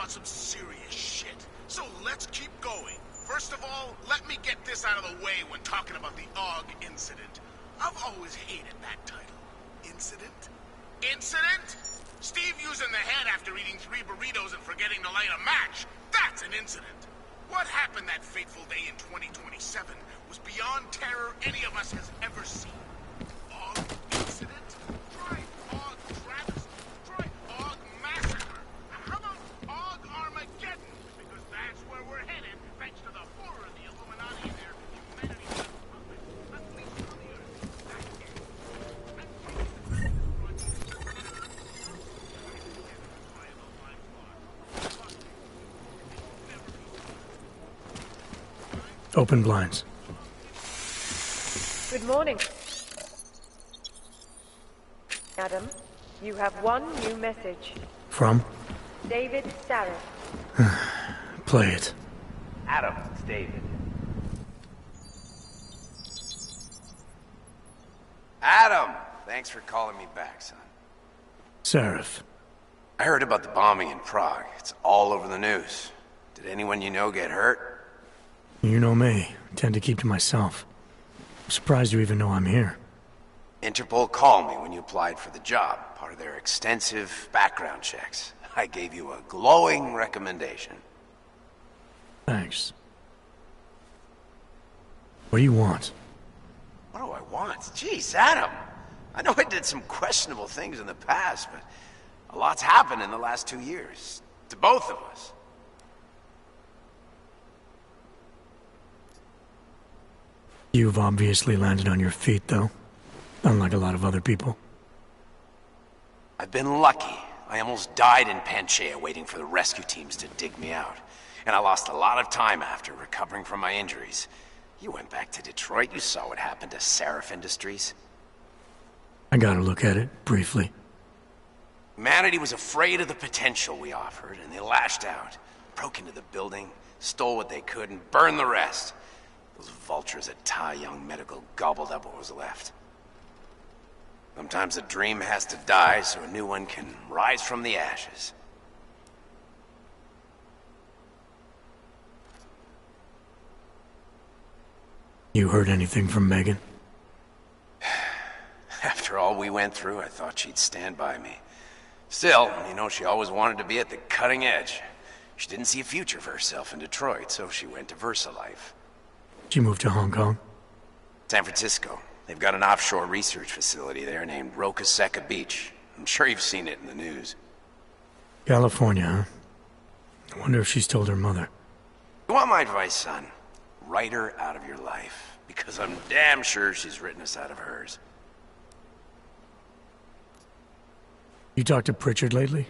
about some serious shit. So let's keep going. First of all, let me get this out of the way when talking about the AUG incident. I've always hated that title. Incident? Incident? Steve using the head after eating 3 burritos and forgetting to light a match. That's an incident. What happened that fateful day in 2027 was beyond terror any of us has ever seen. AUG incident? Try AUG travesty. Try AUG massacre. How about AUG Armageddon? Because that's where we're headed, thanks to the horror of the Illuminati and their humanity unleashed on the earth. Open blinds. Good morning. Adam, you have one new message. From? David Sarah. Play it. Adam, it's David. Adam! Thanks for calling me back, son. Seraph. I heard about the bombing in Prague. It's all over the news. Did anyone you know get hurt? You know me. I tend to keep to myself. I'm surprised you even know I'm here. Interpol called me when you applied for the job, part of their extensive background checks. I gave you a glowing recommendation. Thanks. What do you want? What do I want? Jeez, Adam! I know I did some questionable things in the past, but a lot's happened in the last 2 years. To both of us. You've obviously landed on your feet, though. Unlike a lot of other people. I've been lucky. I almost died in Panchea waiting for the rescue teams to dig me out. And I lost a lot of time after recovering from my injuries. You went back to Detroit. You saw what happened to Seraph Industries. I got a look at it, briefly. Humanity was afraid of the potential we offered, and they lashed out. Broke into the building, stole what they could, and burned the rest. Those vultures at Tai Young Medical gobbled up what was left. Sometimes a dream has to die so a new one can rise from the ashes. You heard anything from Megan? After all we went through, I thought she'd stand by me. Still, you know, she always wanted to be at the cutting edge. She didn't see a future for herself in Detroit, so she went to VersaLife. She moved to Hong Kong? San Francisco. They've got an offshore research facility there named Roca Seca Beach. I'm sure you've seen it in the news. California, huh? I wonder if she's told her mother. You want my advice, son? Write her out of your life. Because I'm damn sure she's written us out of hers. You talked to Pritchard lately?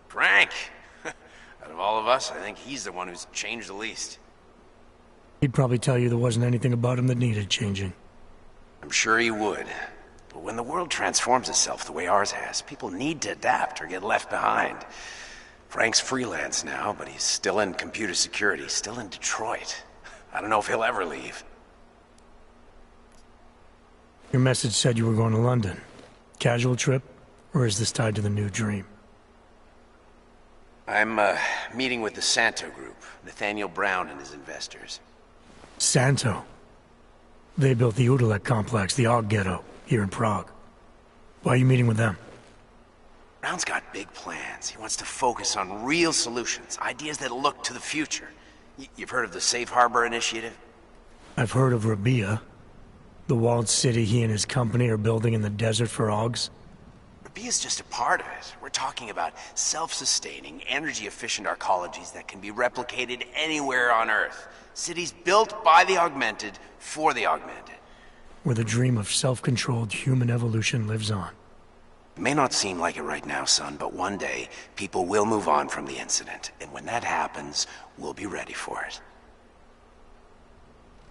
Frank! Out of all of us, I think he's the one who's changed the least. He'd probably tell you there wasn't anything about him that needed changing. I'm sure he would. But when the world transforms itself the way ours has, people need to adapt or get left behind. Frank's freelance now, but he's still in computer security, still in Detroit. I don't know if he'll ever leave. Your message said you were going to London. Casual trip? Or is this tied to the new dream? I'm, meeting with the Santo Group, Nathaniel Brown and his investors. Santo? They built the Udalek complex, the AUG ghetto, here in Prague. Why are you meeting with them? Brown's got big plans. He wants to focus on real solutions, ideas that look to the future. You've heard of the Safe Harbor Initiative? I've heard of Rabia, the walled city he and his company are building in the desert for AUGs. Rabia's just a part of it. We're talking about self-sustaining, energy-efficient arcologies that can be replicated anywhere on Earth. Cities built by the augmented, for the augmented. Where the dream of self-controlled human evolution lives on. It may not seem like it right now, son, but one day, people will move on from the incident. And when that happens, we'll be ready for it.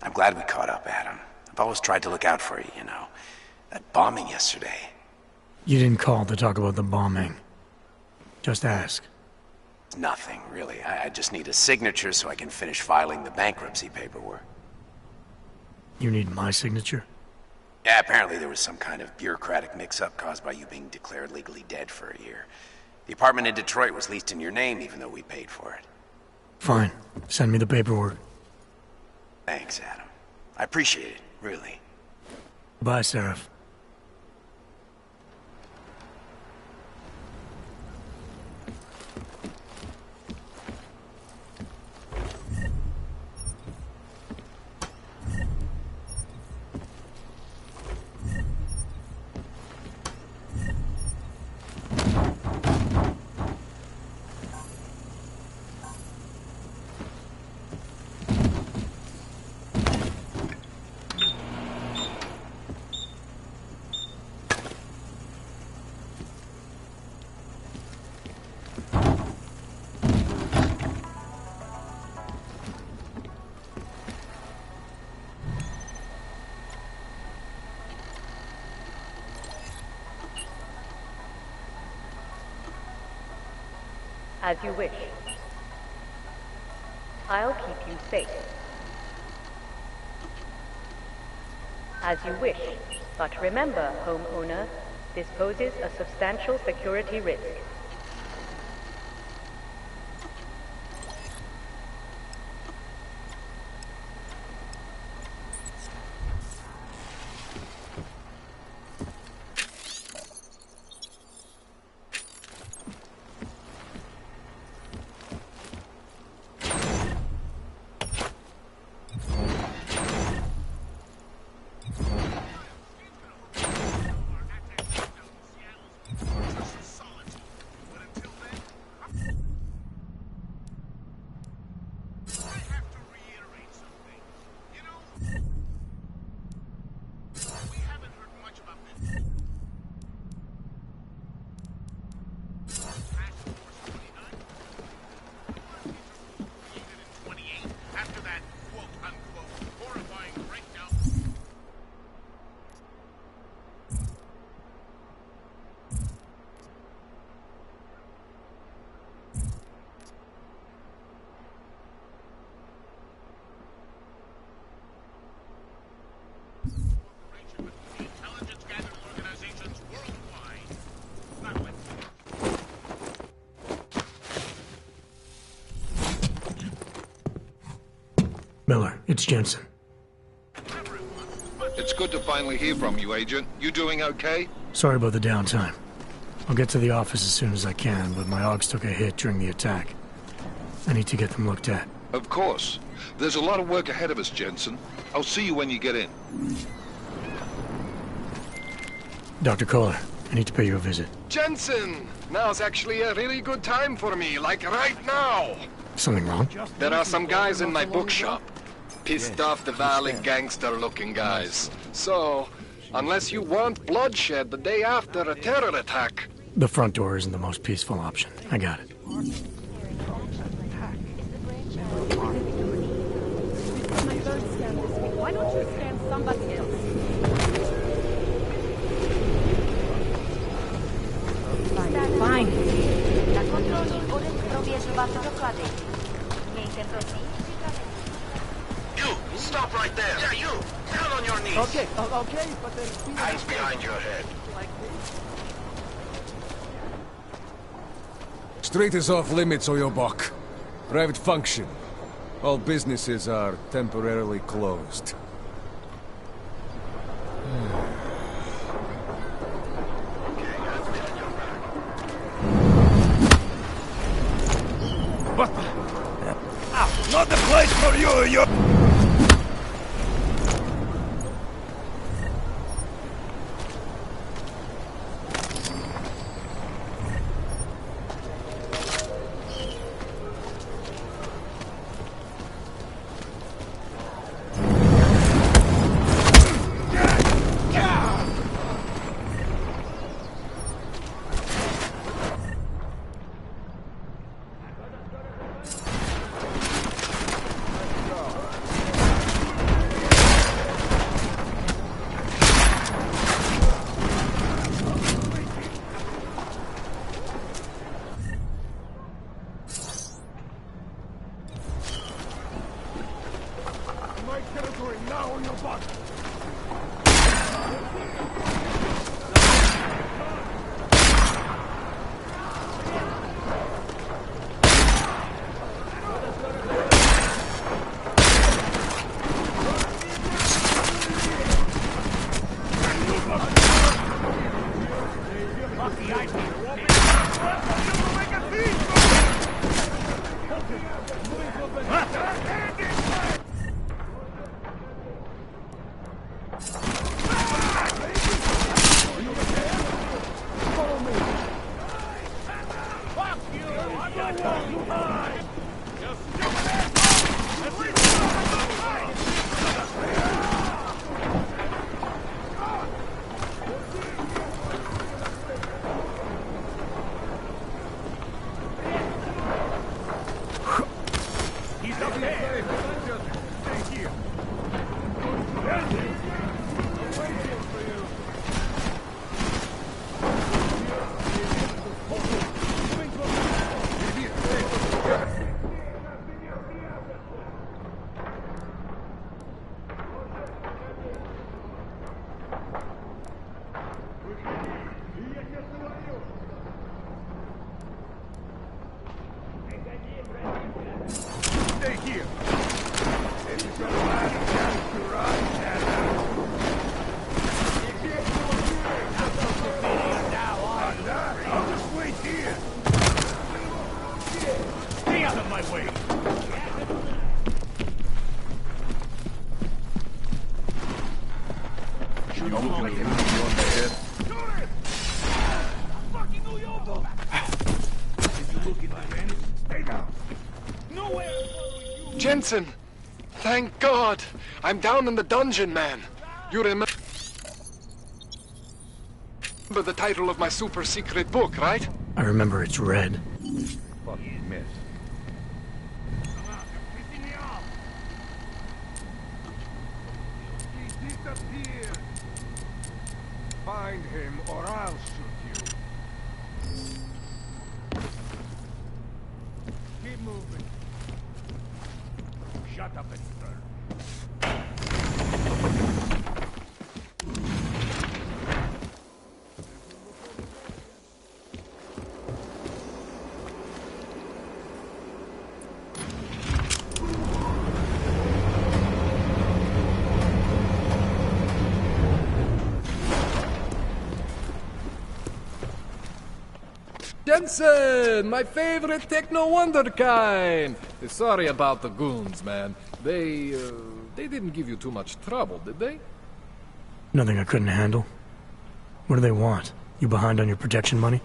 I'm glad we caught up, Adam. I've always tried to look out for you, you know. That bombing yesterday. You didn't call to talk about the bombing. Just ask. Nothing, really. I just need a signature so I can finish filing the bankruptcy paperwork. You need my signature? Yeah, apparently there was some kind of bureaucratic mix-up caused by you being declared legally dead for a year. The apartment in Detroit was leased in your name even though we paid for it. Fine. Send me the paperwork. Thanks, Adam. I appreciate it, really. Bye, Seraph. As you wish. I'll keep you safe. As you wish. But remember, homeowner, this poses a substantial security risk. Miller, it's Jensen. It's good to finally hear from you, Agent. You doing okay? Sorry about the downtime. I'll get to the office as soon as I can, but my AUGs took a hit during the attack. I need to get them looked at. Of course. There's a lot of work ahead of us, Jensen. I'll see you when you get in. Dr. Kohler, I need to pay you a visit. Jensen! Now's actually a really good time for me, like right now! Something wrong? There are some guys in my bookshop. Pissed off the Valley gangster-looking guys. So, unless you want bloodshed the day after a terror attack... The front door isn't the most peaceful option. I got it. Why don't you scan somebody else? Fine. Na kontrolních bodech prověřovat doklady. Mějte prosím. You! Stop right there! Yeah, you! Down on your knees! Okay, but then... Hands behind your head. Street is off limits, or your buck. Private function. All businesses are temporarily closed. What? Not the place for you! Jensen! Thank God! I'm down in the dungeon, man. You remember the title of my super secret book, right? I remember it's red. Fucking miss. He disappeared. Find him or I'll shoot you. Keep moving. Shut up and stir. Jensen! My favorite techno wonderkind! Sorry about the goons, man. They didn't give you too much trouble, did they? Nothing I couldn't handle. What do they want? You behind on your protection money?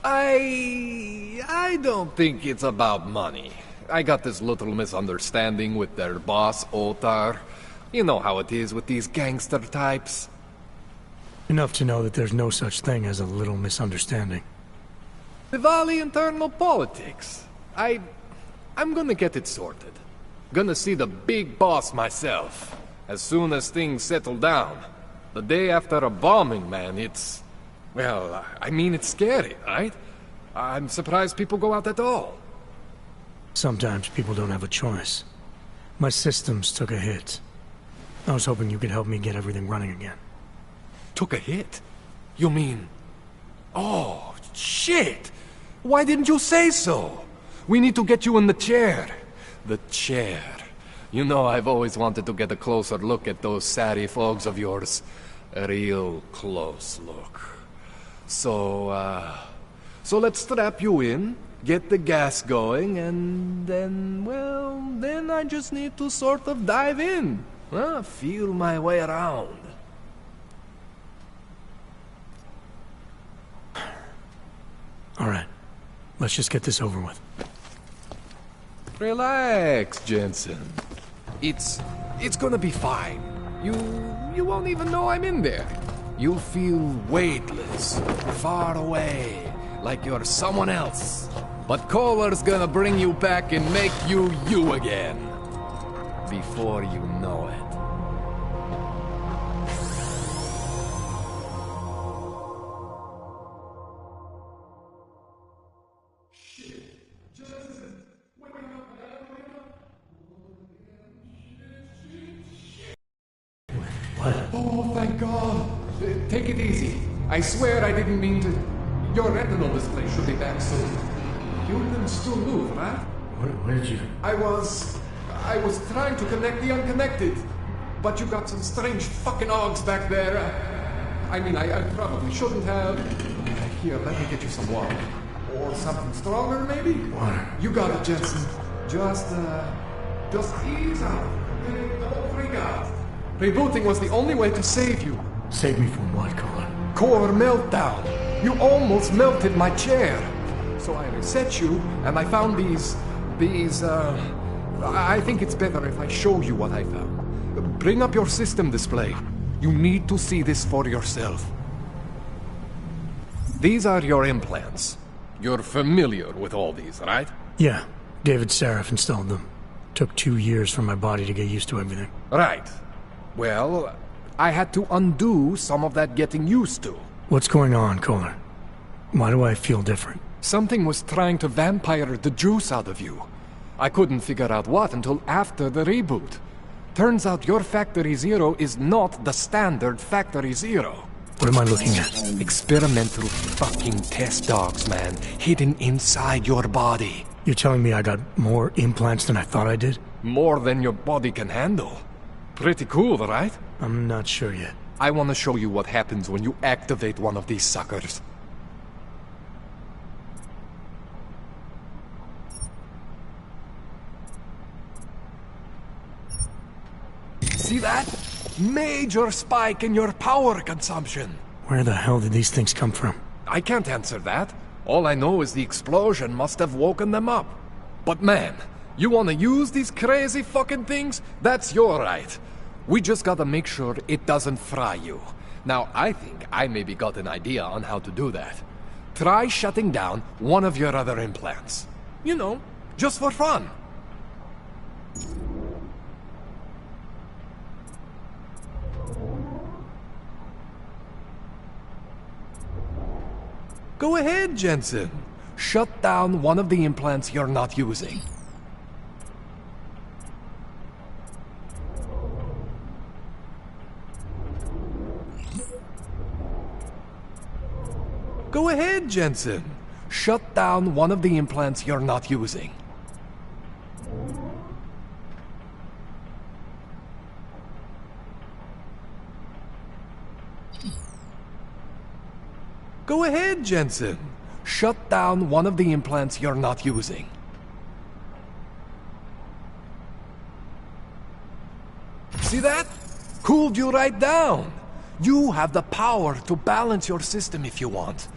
I don't think it's about money. I got this little misunderstanding with their boss, Otar. You know how it is with these gangster types. Enough to know that there's no such thing as a little misunderstanding. Diwali internal politics. I'm gonna get it sorted. Gonna see the big boss myself. As soon as things settle down. The day after a bombing, man, it's... Well, I mean, it's scary, right? I'm surprised people go out at all. Sometimes people don't have a choice. My systems took a hit. I was hoping you could help me get everything running again. Took a hit? You mean... Oh, shit! Why didn't you say so? We need to get you in the chair. The chair. You know I've always wanted to get a closer look at those satty folks of yours. A real close look. So let's strap you in, get the gas going, and then, well, then I just need to sort of dive in. Feel my way around. All right. Let's just get this over with. Relax, Jensen. It's gonna be fine. You won't even know I'm in there. You'll feel weightless, far away, like you're someone else. But Kohler's gonna bring you back and make you you again. Before you know it. Oh, thank God. Take it easy. I swear I didn't mean to... Your retinal display should be back soon. You can still move, right? Where did you... I was trying to connect the unconnected. But you got some strange fucking ogs back there. I mean, I probably shouldn't have... Here, let me get you some water. Or something stronger, maybe? Water. You got it, Jensen. Just ease out. Don't freak out. Rebooting was the only way to save you. Save me from what, Kohler? Core meltdown. You almost melted my chair. So I reset you, and I found these... I think it's better if I show you what I found. Bring up your system display. You need to see this for yourself. These are your implants. You're familiar with all these, right? Yeah, David Sarif installed them. Took 2 years for my body to get used to everything. Right. Well, I had to undo some of that getting used to. What's going on, Kohler? Why do I feel different? Something was trying to vampire the juice out of you. I couldn't figure out what until after the reboot. Turns out your Factory Zero is not the standard Factory Zero. What am I looking at? Experimental fucking test dogs, man. Hidden inside your body. You're telling me I got more implants than I thought I did? More than your body can handle. Pretty cool, right? I'm not sure yet. I want to show you what happens when you activate one of these suckers. See that? Major spike in your power consumption. Where the hell did these things come from? I can't answer that. All I know is the explosion must have woken them up. But man, you want to use these crazy fucking things? That's your right. We just gotta make sure it doesn't fry you. Now, I think I maybe got an idea on how to do that. Try shutting down one of your other implants. You know, just for fun. Go ahead, Jensen. Shut down one of the implants you're not using. Go ahead, Jensen. Shut down one of the implants you're not using. Go ahead, Jensen. Shut down one of the implants you're not using. See that? Cooled you right down. You have the power to balance your system if you want.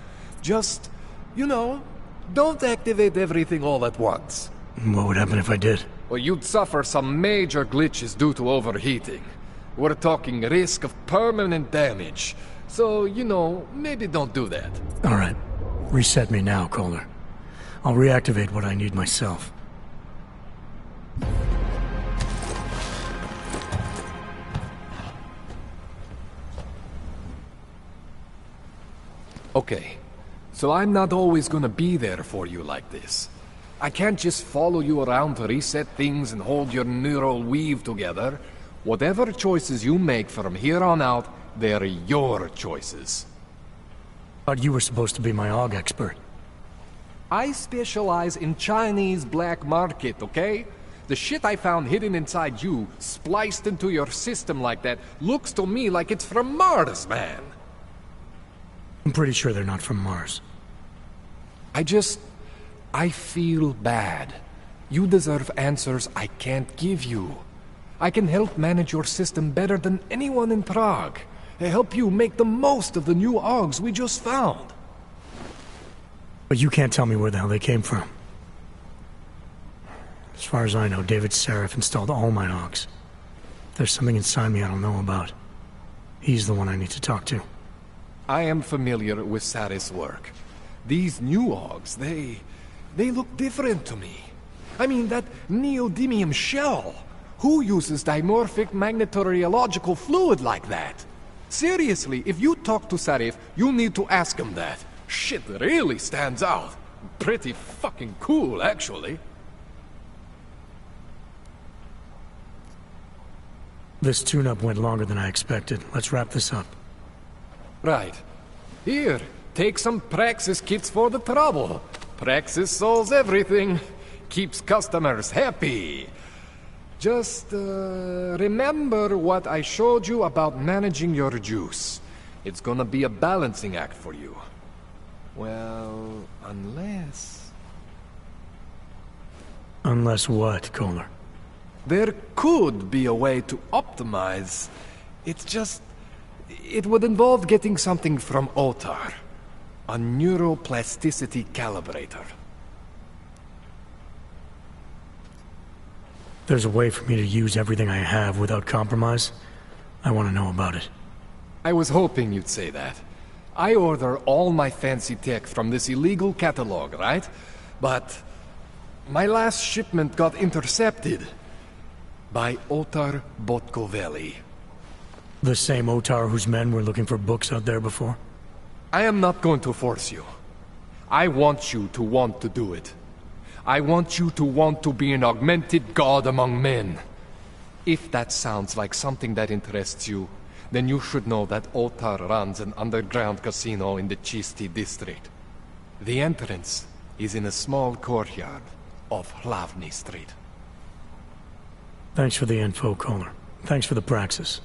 Just, you know, don't activate everything all at once. What would happen if I did? Well, you'd suffer some major glitches due to overheating. We're talking risk of permanent damage. So, you know, maybe don't do that. All right. Reset me now, Kohler. I'll reactivate what I need myself. Okay. So I'm not always gonna be there for you like this. I can't just follow you around to reset things and hold your neural weave together. Whatever choices you make from here on out, they're your choices. Thought you were supposed to be my AUG expert. I specialize in Chinese black market, okay? The shit I found hidden inside you, spliced into your system like that, looks to me like it's from Mars, man. I'm pretty sure they're not from Mars. I feel bad. You deserve answers I can't give you. I can help manage your system better than anyone in Prague. Help you make the most of the new AUGs we just found. But you can't tell me where the hell they came from. As far as I know, David Sarif installed all my AUGs. There's something inside me I don't know about. He's the one I need to talk to. I am familiar with Sarif's work. These new AUGs, they look different to me. I mean, that neodymium shell. Who uses dimorphic magnetorheological fluid like that? Seriously, if you talk to Sarif, you need to ask him that. Shit really stands out. Pretty fucking cool, actually. This tune-up went longer than I expected. Let's wrap this up. Right. Here, take some Praxis kits for the trouble. Praxis solves everything. Keeps customers happy. Just, remember what I showed you about managing your juice. It's gonna be a balancing act for you. Well, unless... Unless what, Kohler? There could be a way to optimize. It's just... It would involve getting something from Otar. A neuroplasticity calibrator. There's a way for me to use everything I have without compromise. I want to know about it. I was hoping you'd say that. I order all my fancy tech from this illegal catalog, right? But my last shipment got intercepted by Otar Botkoveli. The same Otar whose men were looking for books out there before? I am not going to force you. I want you to want to do it. I want you to want to be an augmented god among men. If that sounds like something that interests you, then you should know that Otar runs an underground casino in the Chisti district. The entrance is in a small courtyard off Hlavny Street. Thanks for the info, Kohler. Thanks for the praxis.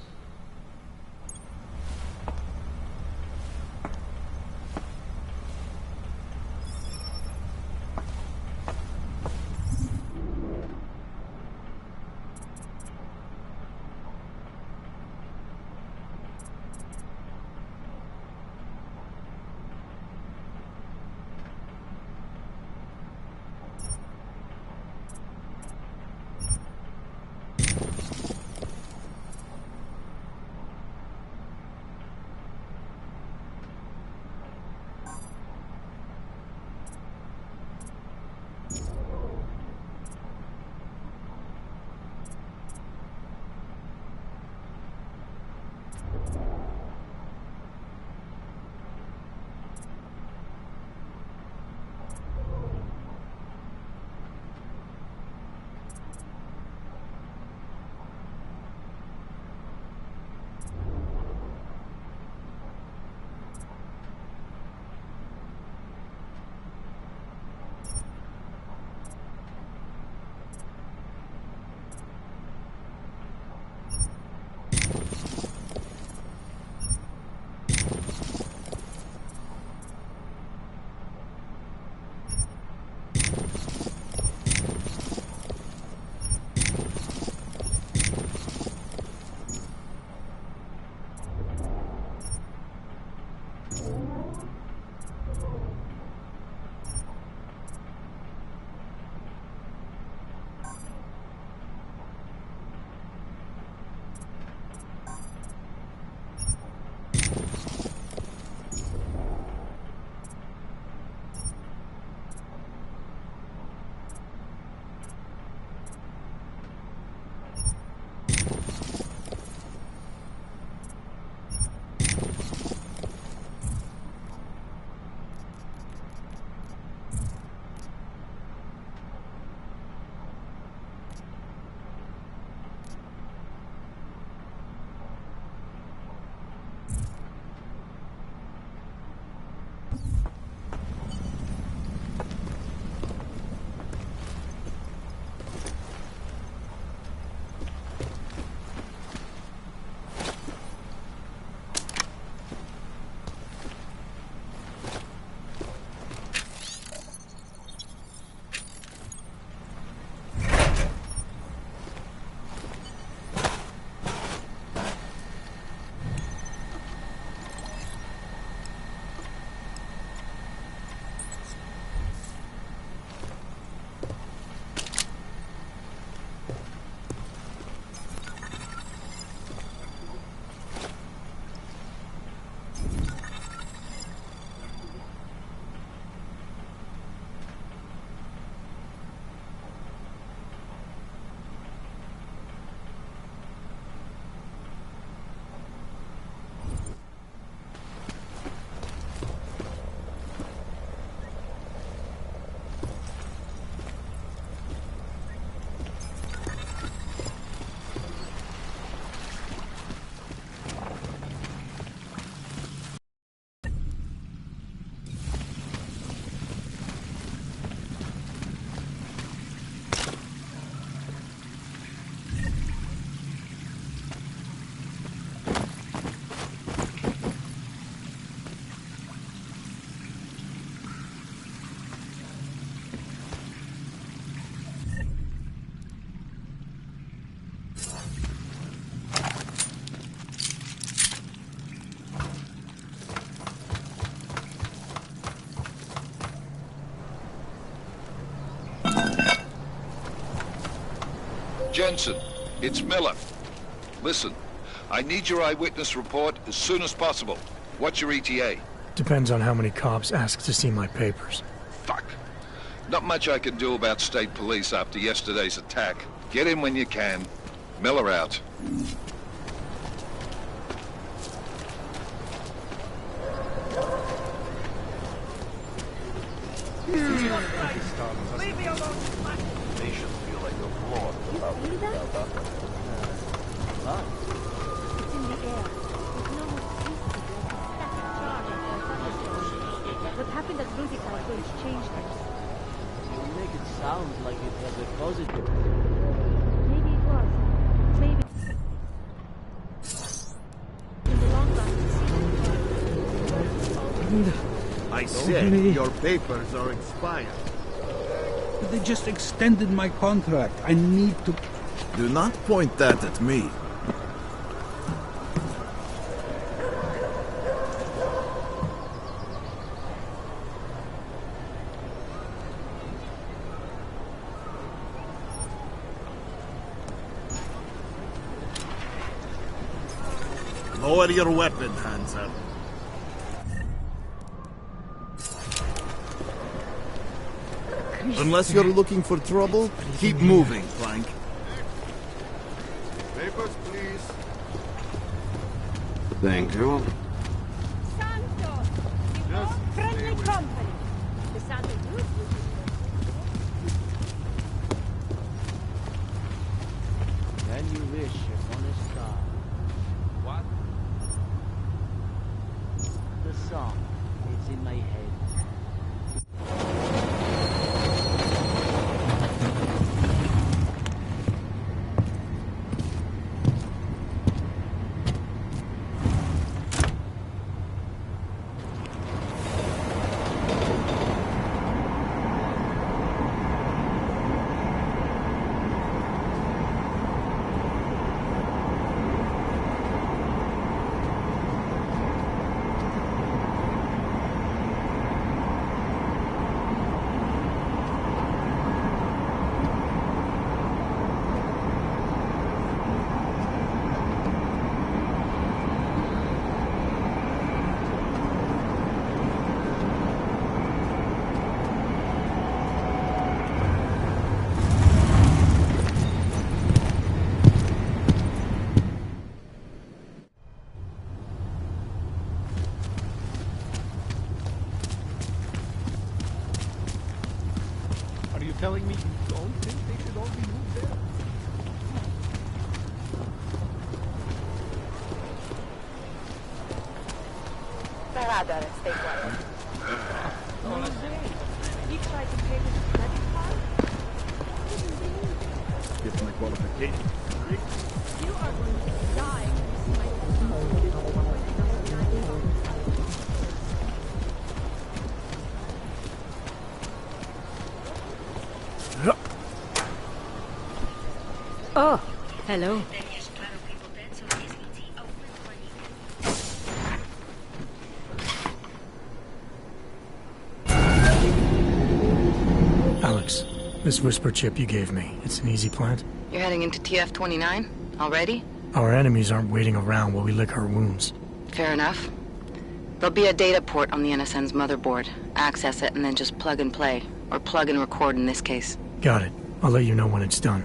Jensen, it's Miller. Listen, I need your eyewitness report as soon as possible. What's your ETA? Depends on how many cops ask to see my papers. Fuck. Not much I can do about state police after yesterday's attack. Get in when you can. Miller out. Leave me alone! They should feel like a floor. You see that? What? It's in the air. There's no more safety. That's a charge of the thunderstorm. What happened at Rudical Bridge changed things. You make it sound like it was a positive. Maybe it was. Maybe. In the long run, I said your papers are expired. But they just extended my contract. I need to... Do not point that at me. Lower your weapon, hands up. Unless you're looking for trouble, keep moving, Frank. Papers, please. Thank you. Santos! You know, friendly company. The Santos Youth. Can you wish upon a star? What? The song. It's in my head. Telling me you don't think they should all be moved there? Parada, stay quiet. You tried to pay with a credit card? Get my qualification. You are going to die when you see my Oh, hello. Alex, this whisper chip you gave me, it's an easy plant? You're heading into TF-29? Already? Our enemies aren't waiting around while we lick our wounds. Fair enough. There'll be a data port on the NSN's motherboard. Access it and then just plug and play. Or plug and record in this case. Got it. I'll let you know when it's done.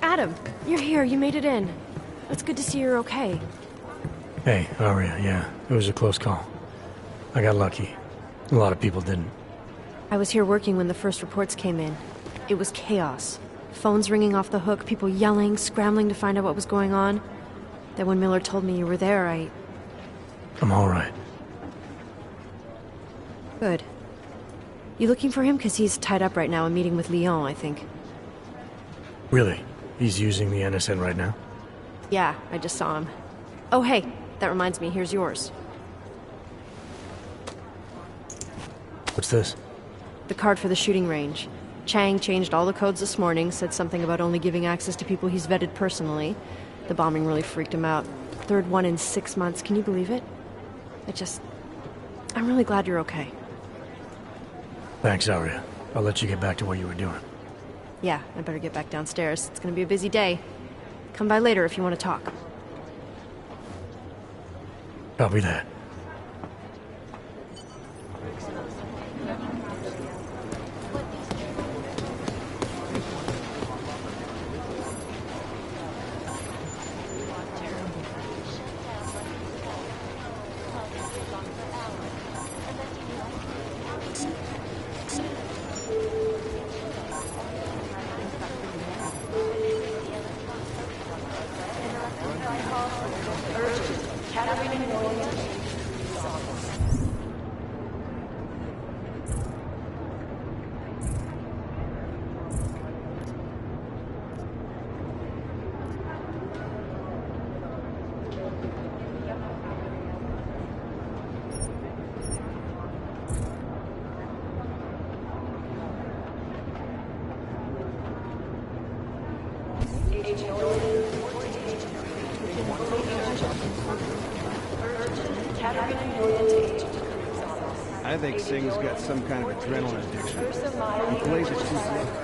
Adam, you're here. You made it in. It's good to see you're okay. Hey, Aria, yeah. It was a close call. I got lucky. A lot of people didn't. I was here working when the first reports came in. It was chaos. Phones ringing off the hook, people yelling, scrambling to find out what was going on. Then when Miller told me you were there, I'm all right. Good. You looking for him? Because he's tied up right now, a meeting with Lyon, I think. Really? He's using the NSN right now? Yeah, I just saw him. Oh, hey, that reminds me, here's yours. What's this? The card for the shooting range. Chang changed all the codes this morning, said something about only giving access to people he's vetted personally. The bombing really freaked him out. Third one in 6 months, can you believe it? I'm really glad you're okay. Thanks, Aria. I'll let you get back to what you were doing. Yeah, I better get back downstairs. It's gonna be a busy day. Come by later if you want to talk. Copy that. I think Singh's got some kind of adrenaline addiction. He plays it too slow.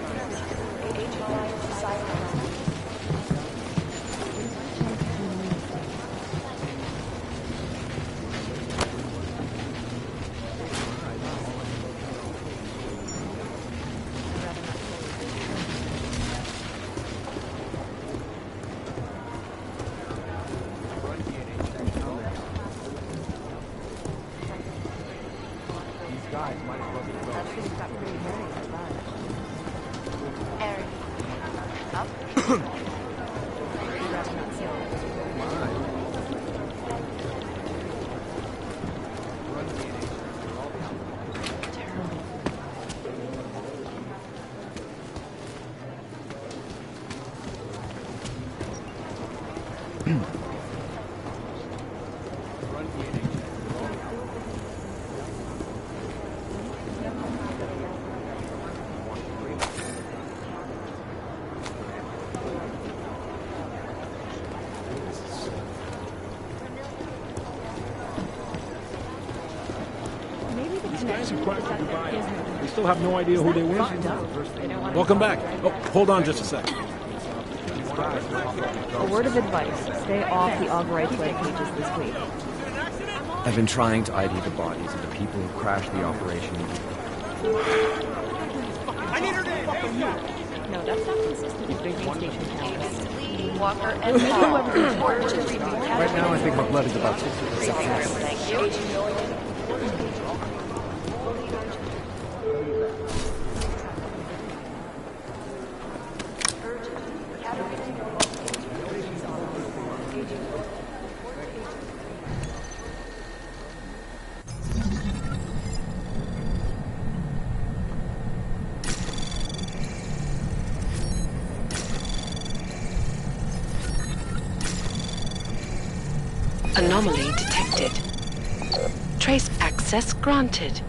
We still have no idea who they were. Welcome back. Oh, hold on just a sec. A word of advice. Stay off the AUG rights web pages this week. I've been trying to ID the bodies of the people who crashed the operation. I need her name! No, that's not consistent with the station cameras. Walker and Right now, I think my blood is about 60%. Thank you. Anomaly detected. Trace access granted.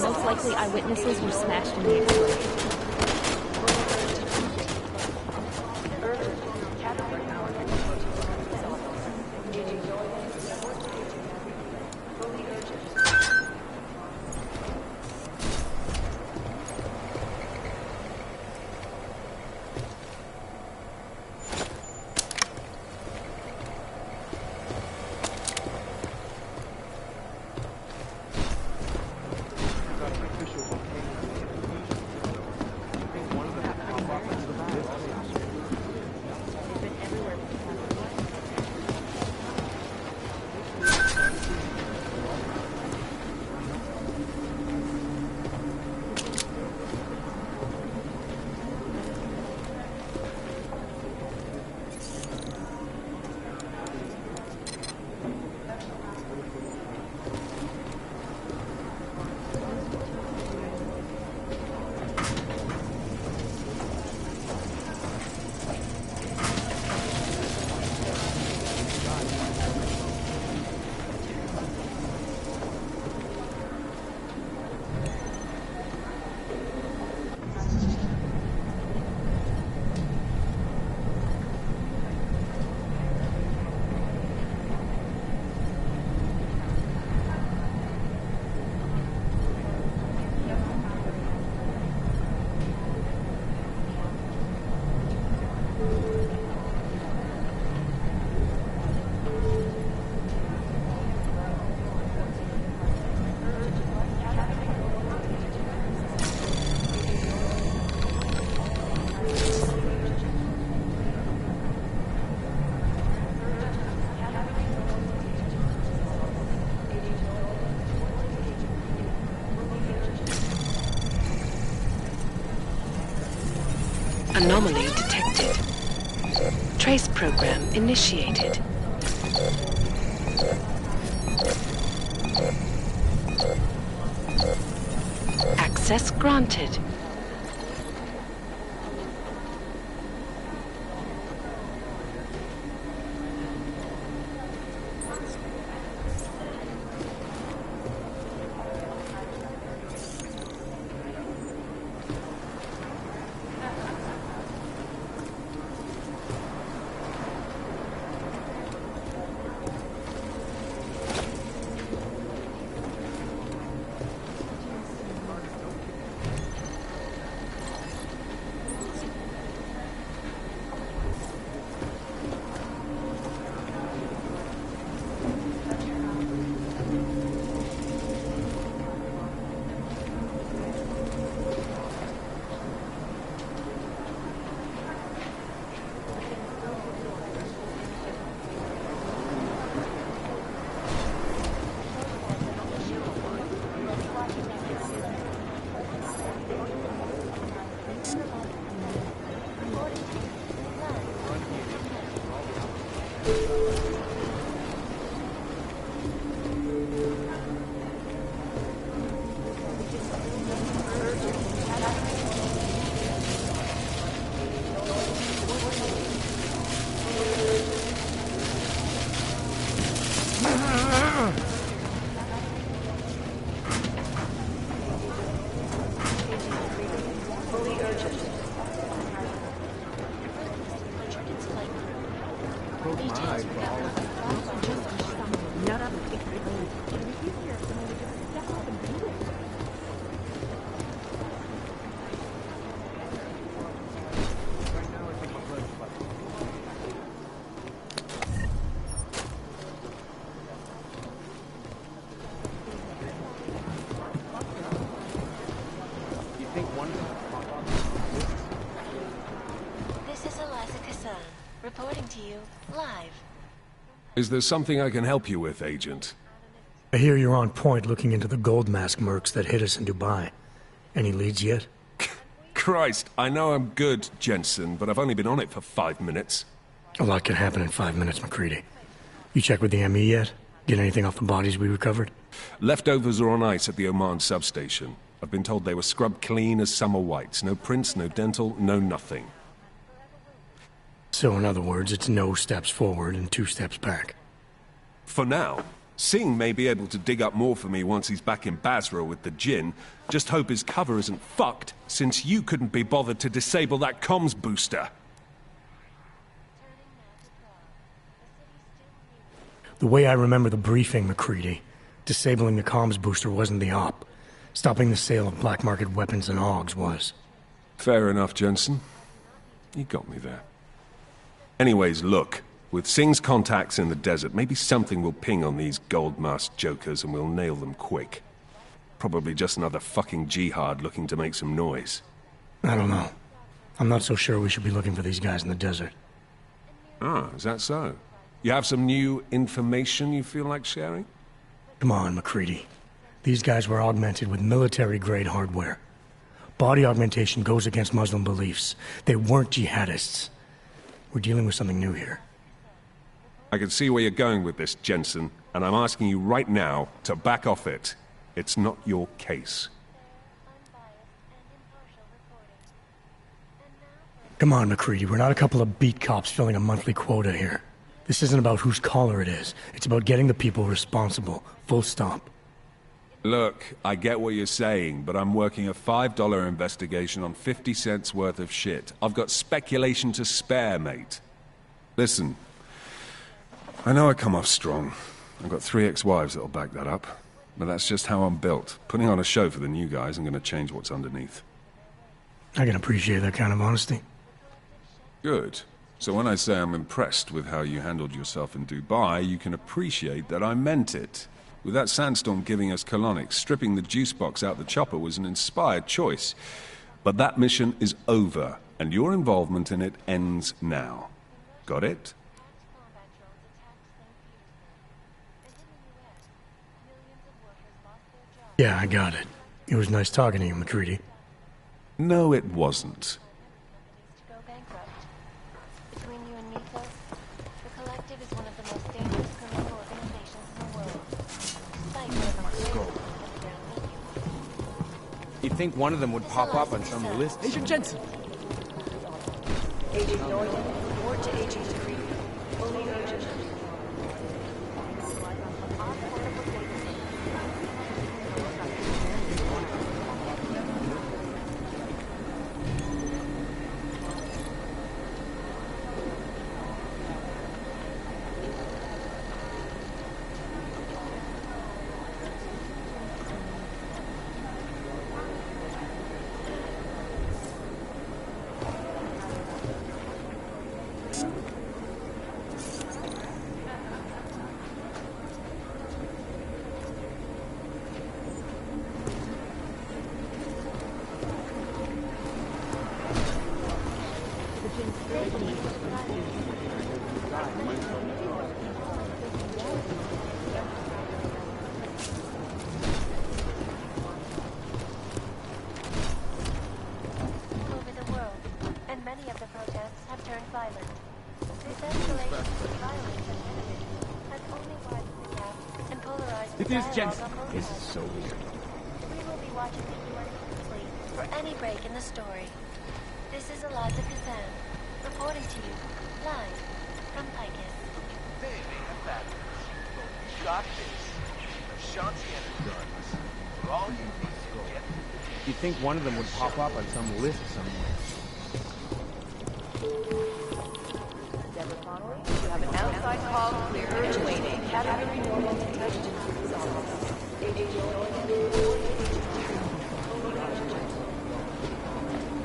Most likely eyewitnesses were smashed in the explosion. Anomaly detected. Trace program initiated. Access granted. Reporting to you, live. Is there something I can help you with, Agent? I hear you're on point looking into the gold mask mercs that hit us in Dubai. Any leads yet? Christ, I know I'm good, Jensen, but I've only been on it for 5 minutes. A lot can happen in 5 minutes, McCready. You check with the ME yet? Get anything off the bodies we recovered? Leftovers are on ice at the Oman substation. I've been told they were scrubbed clean as summer whites. No prints, no dental, no nothing. So in other words, it's no steps forward and 2 steps back. For now. Singh may be able to dig up more for me once he's back in Basra with the Jinn. Just hope his cover isn't fucked, since you couldn't be bothered to disable that comms booster. The way I remember the briefing, McCready, disabling the comms booster wasn't the op. Stopping the sale of black market weapons and AUGs was. Fair enough, Jensen. You got me there. Anyways, look. With Singh's contacts in the desert, maybe something will ping on these gold-masked jokers and we'll nail them quick. Probably just another fucking jihad looking to make some noise. I don't know. I'm not so sure we should be looking for these guys in the desert. Ah, is that so? You have some new information you feel like sharing? Come on, McCready. These guys were augmented with military-grade hardware. Body augmentation goes against Muslim beliefs. They weren't jihadists. We're dealing with something new here. I can see where you're going with this, Jensen, and I'm asking you right now to back off it. It's not your case. Come on, McCready. We're not a couple of beat cops filling a monthly quota here. This isn't about whose collar it is. It's about getting the people responsible. Full stop. Look, I get what you're saying, but I'm working a $5 investigation on 50 cents worth of shit. I've got speculation to spare, mate. Listen, I know I come off strong. I've got 3 ex-wives that'll back that up. But that's just how I'm built. Putting on a show for the new guys, I'm gonna change what's underneath. I can appreciate that kind of honesty. Good. So when I say I'm impressed with how you handled yourself in Dubai, you can appreciate that I meant it. With that sandstorm giving us colonics, stripping the juice box out the chopper was an inspired choice. But that mission is over, and your involvement in it ends now. Got it? Yeah, I got it. It was nice talking to you, McCready. No, it wasn't. Between you and me, folks, the Collective is one of the most dangerous criminal organizations in the world. You'd think one of them would pop up on some list. Agent Jensen! Agent Norton, report to Agent Creed. Fully urgent. It is Jensen. This is so weird. We will be watching the closely for any break in the story. This is Eliza Kazan, reporting to you, live from Picus. Maybe a fabulous. Got this. Ashanti Enterprises. For all you need to get. You'd think one of them would pop up on some list somewhere. You have an outside call clear and waiting. Category normal detection. Agent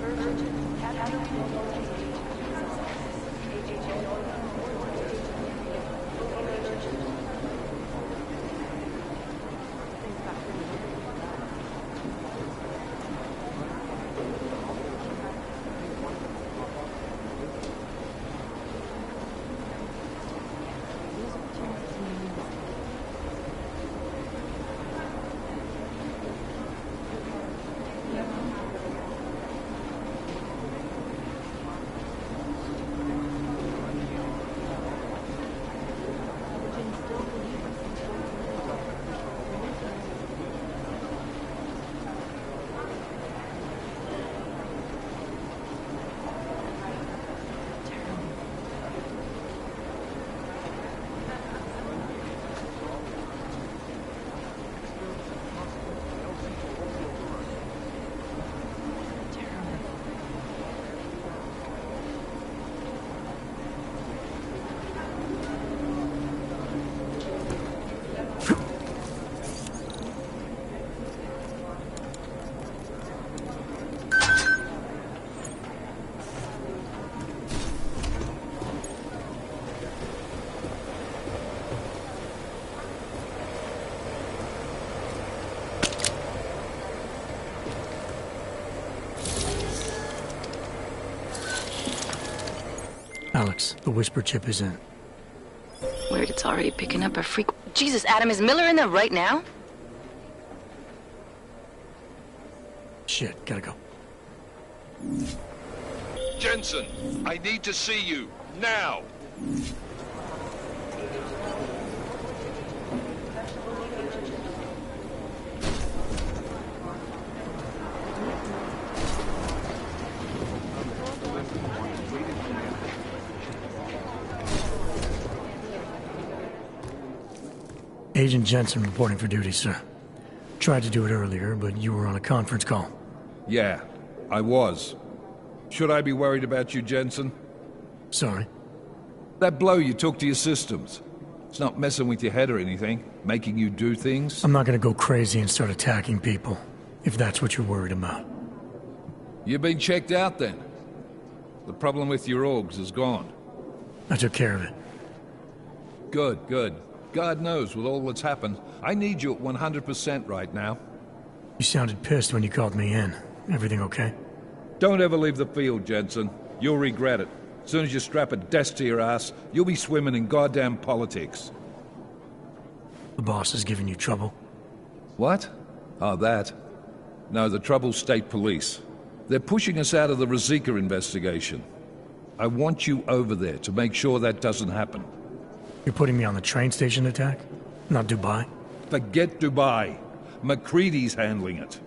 urgent. Category normal Alex, the Whisper chip is in. Weird, it's already picking up a freak. Jesus, Adam, is Miller in there right now? Shit, gotta go. Jensen, I need to see you, now! Agent Jensen reporting for duty, sir. Tried to do it earlier, but you were on a conference call. Yeah, I was. Should I be worried about you, Jensen? Sorry? That blow you took to your systems. It's not messing with your head or anything, making you do things? I'm not gonna go crazy and start attacking people, if that's what you're worried about. You've been checked out then? The problem with your orgs is gone. I took care of it. Good, good. God knows, with all that's happened, I need you at 100% right now. You sounded pissed when you called me in. Everything okay? Don't ever leave the field, Jensen. You'll regret it. As soon as you strap a desk to your ass, you'll be swimming in goddamn politics. The boss is giving you trouble? What? Oh, that. No, the trouble's state police. They're pushing us out of the Rizika investigation. I want you over there to make sure that doesn't happen. You're putting me on the train station attack? Not Dubai? Forget Dubai. McCready's handling it.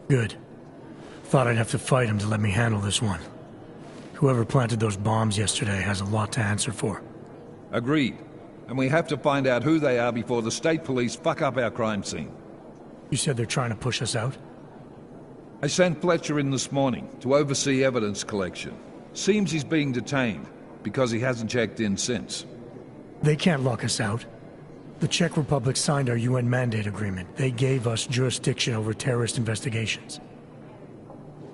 Good. Thought I'd have to fight him to let me handle this one. Whoever planted those bombs yesterday has a lot to answer for. Agreed. And we have to find out who they are before the state police fuck up our crime scene. You said they're trying to push us out? I sent Fletcher in this morning to oversee evidence collection. Seems he's being detained, because he hasn't checked in since. They can't lock us out. The Czech Republic signed our UN mandate agreement. They gave us jurisdiction over terrorist investigations.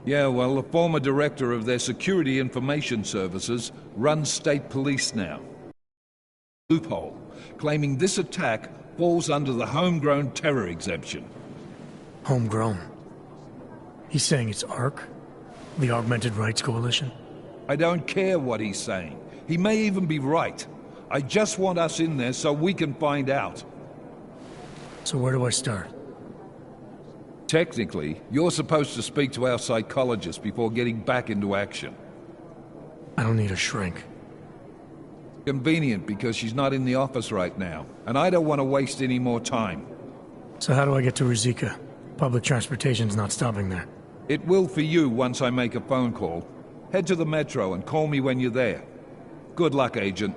Yeah, well, the former director of their security information services runs state police now. Loophole, claiming this attack falls under the homegrown terror exemption. Homegrown? He's saying it's ARC? The Augmented Rights Coalition? I don't care what he's saying. He may even be right. I just want us in there so we can find out. So where do I start? Technically, you're supposed to speak to our psychologist before getting back into action. I don't need a shrink. Convenient because she's not in the office right now, and I don't want to waste any more time. So how do I get to Rizika? Public transportation's not stopping there. It will for you once I make a phone call. Head to the metro and call me when you're there. Good luck, Agent.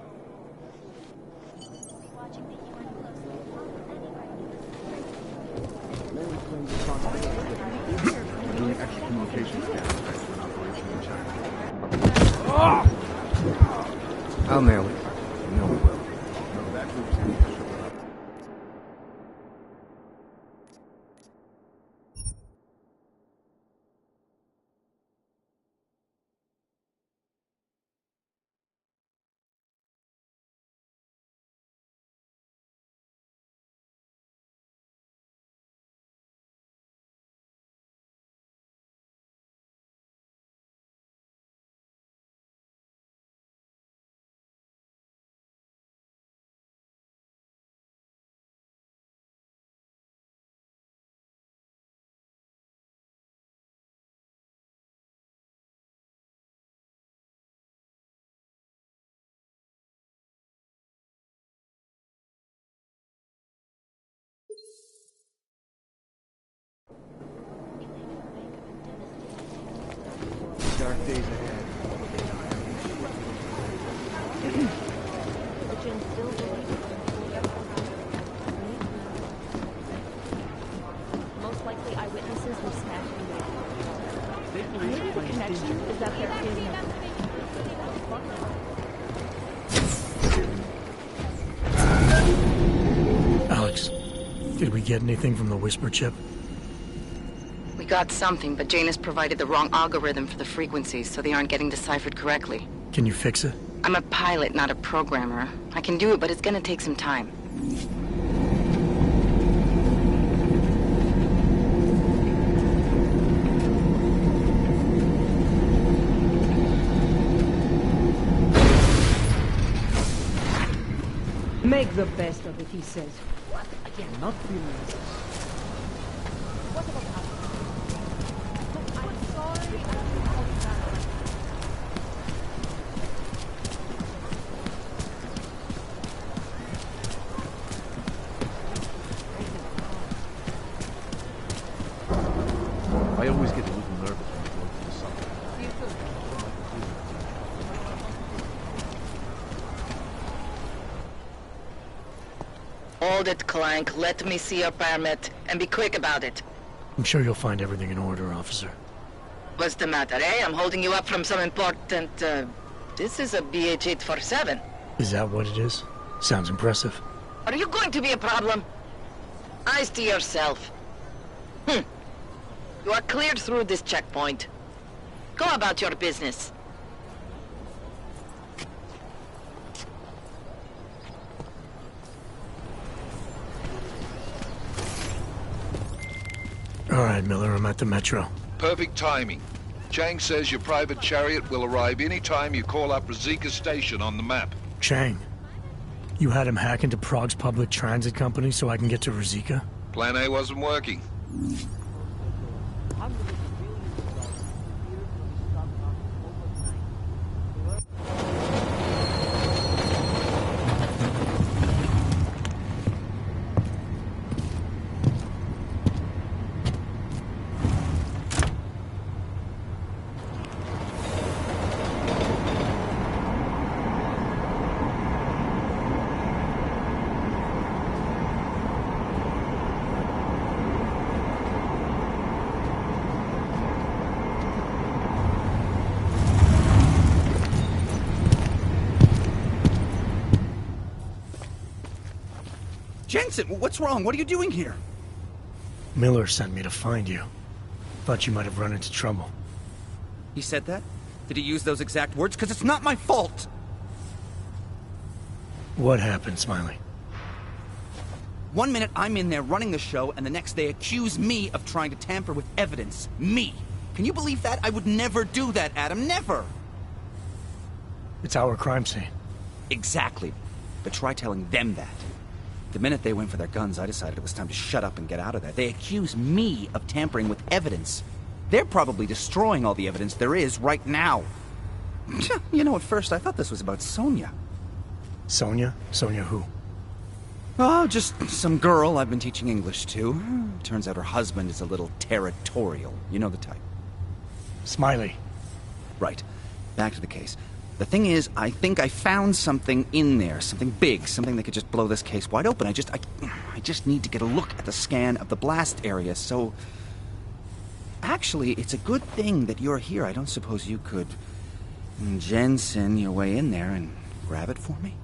I'll nail it. You know we will. Dark days ahead. Most likely eyewitnesses were smashed in the maybe the connection is that there is no... Alex, did we get anything from the Whisper chip? We got something, but Jane has provided the wrong algorithm for the frequencies, so they aren't getting deciphered correctly. Can you fix it? I'm a pilot, not a programmer. I can do it, but it's gonna take some time. Make the best of it, he says. What? Again, not feeling this. What about us? I'm sorry, I always get a little nervous when I go to the sun. You too. Hold it, Clank. Let me see your permit, and be quick about it. I'm sure you'll find everything in order, officer. What's the matter, eh? I'm holding you up from some important, This is a BH-847. Is that what it is? Sounds impressive. Are you going to be a problem? Eyes to yourself. You are cleared through this checkpoint. Go about your business. All right, Miller, I'm at the Metro. Perfect timing. Chang says your private chariot will arrive any time you call up Rizika Station on the map. Chang, you had him hack into Prague's public transit company so I can get to Rizika? Plan A wasn't working. Jensen, what's wrong? What are you doing here? Miller sent me to find you. Thought you might have run into trouble. He said that? Did he use those exact words? Because it's not my fault! What happened, Smiley? 1 minute I'm in there running the show, and the next they accuse me of trying to tamper with evidence. Me! Can you believe that? I would never do that, Adam. Never! It's our crime scene. Exactly. But try telling them that. The minute they went for their guns, I decided it was time to shut up and get out of there. They accuse me of tampering with evidence. They're probably destroying all the evidence there is right now. You know, at first I thought this was about Sonia. Sonia? Sonia who? Oh, just some girl I've been teaching English to. Turns out her husband is a little territorial. You know the type. Smiley. Right. Back to the case. The thing is, I think I found something in there. Something big. Something that could just blow this case wide open. I just need to get a look at the scan of the blast area, so... Actually, it's a good thing that you're here. I don't suppose you could... Jensen your way in there and grab it for me?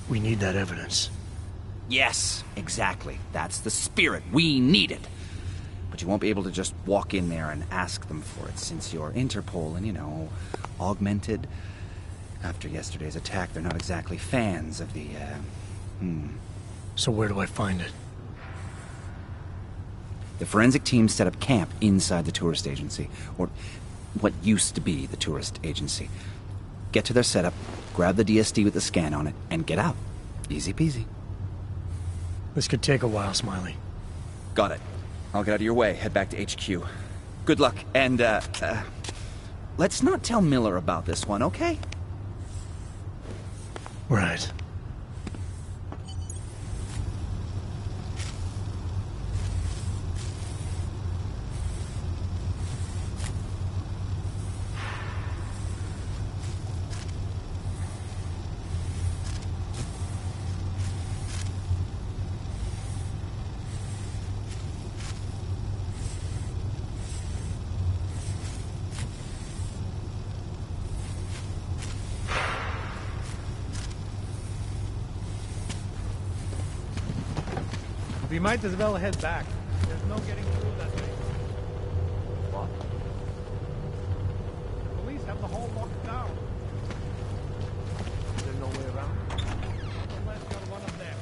We need that evidence. Yes, exactly. That's the spirit. We need it. But you won't be able to just walk in there and ask them for it, since you're Interpol and, you know, augmented. After yesterday's attack, they're not exactly fans of the, So where do I find it? The forensic team set up camp inside the tourist agency, or what used to be the tourist agency. Get to their setup, grab the DSD with the scan on it, and get out. Easy peasy. This could take a while, Smiley. Got it. I'll get out of your way, head back to HQ. Good luck, and, let's not tell Miller about this one, okay? Right. We might as well head back. There's no getting through that way. What? The police have the hall locked down. Is there no way around? Unless you're one of them.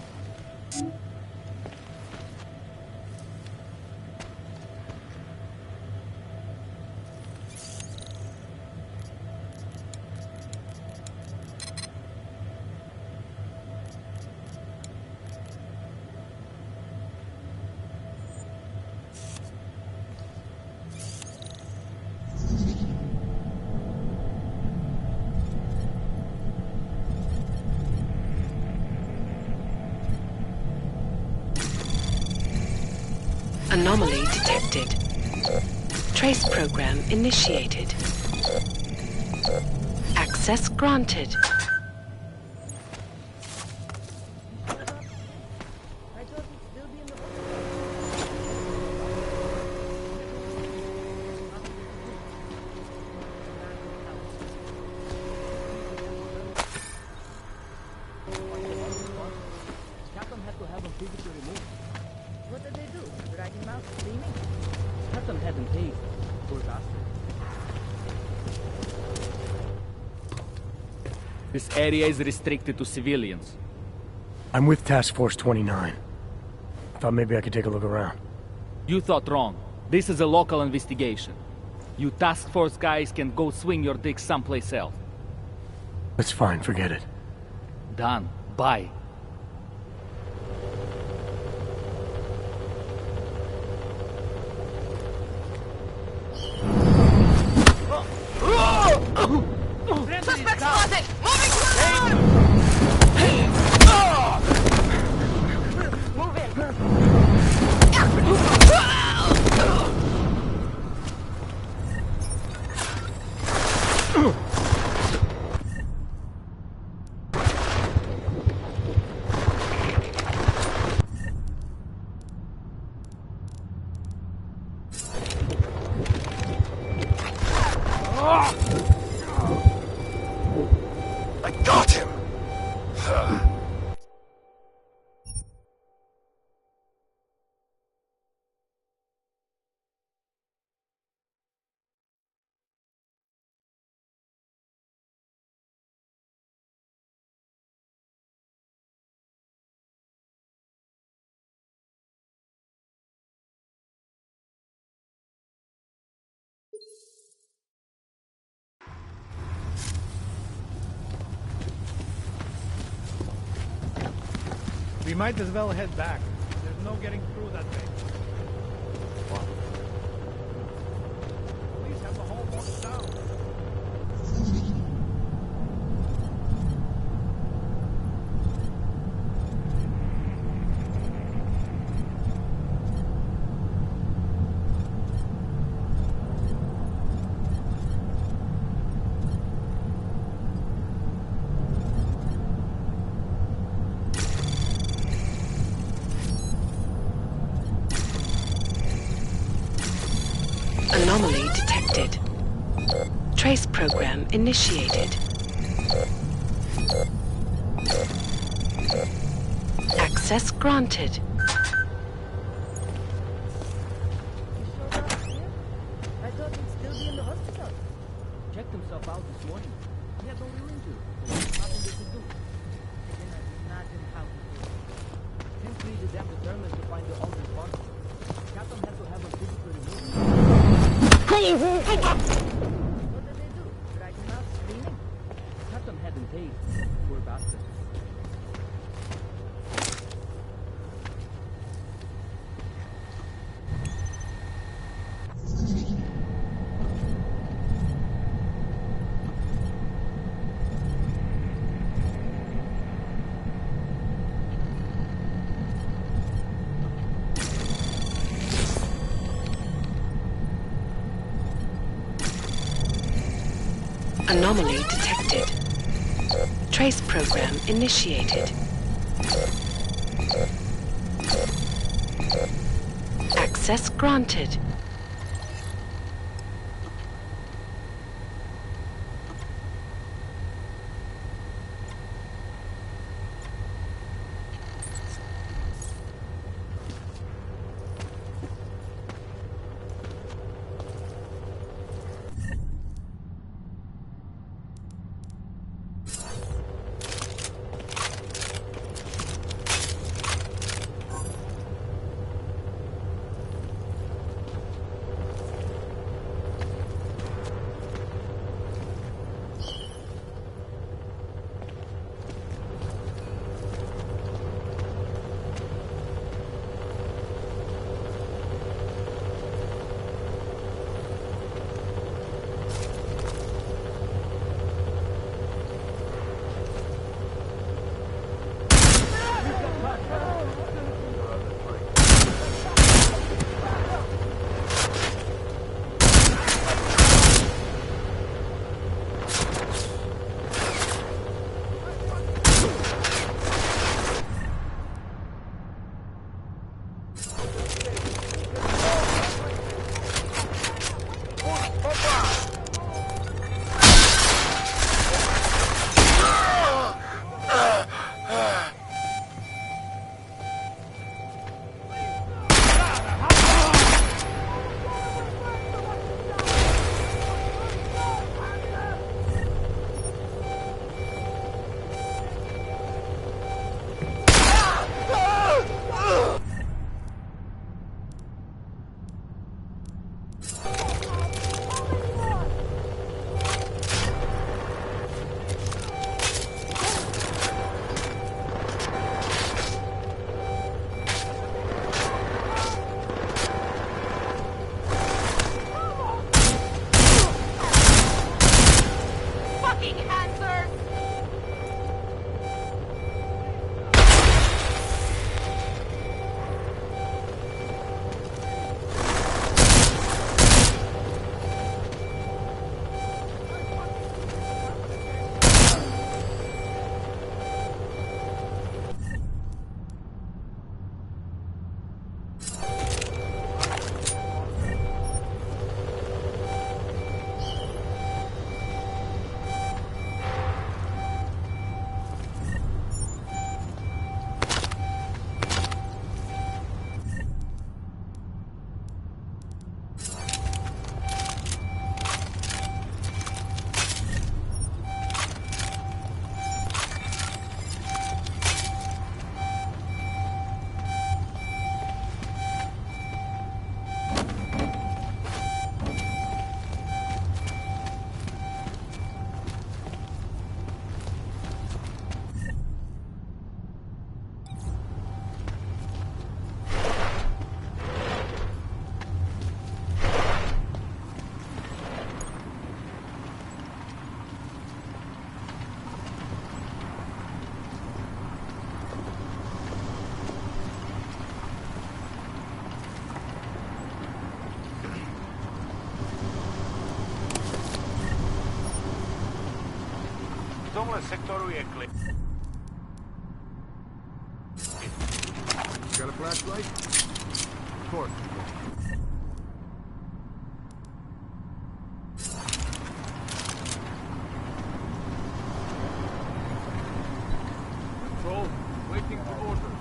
Anomaly detected. Trace program initiated. Access granted. Captain had to have him physically removed. What did they do? Drag him out screaming? Captain hadn't paid. Poor bastard. This area is restricted to civilians. I'm with Task Force 29. Thought maybe I could take a look around. You thought wrong. This is a local investigation. You task force guys can go swing your dick someplace else. That's fine, forget it. Done. Bye. Suspect spotted! Moving to Move in. I got him! We might as well head back. There's no getting through that way. Police have the whole locked down. Anomaly detected. Trace program initiated. Access granted. I thought he'd still be in the hospital. Checked himself out this morning. He had no real injury. There's nothing they could do. Then I imagine how he did. Seems pretty damn determined to find the owner's body. Captain had to have him physically removed. What did they do? Drag him out screaming? Captain hadn't paid. Poor bastard. Anomaly detected. Trace program initiated. Access granted. fucking answers! Domnule sectorul e clear. Got a flashlight? Of course. Control, waiting for orders.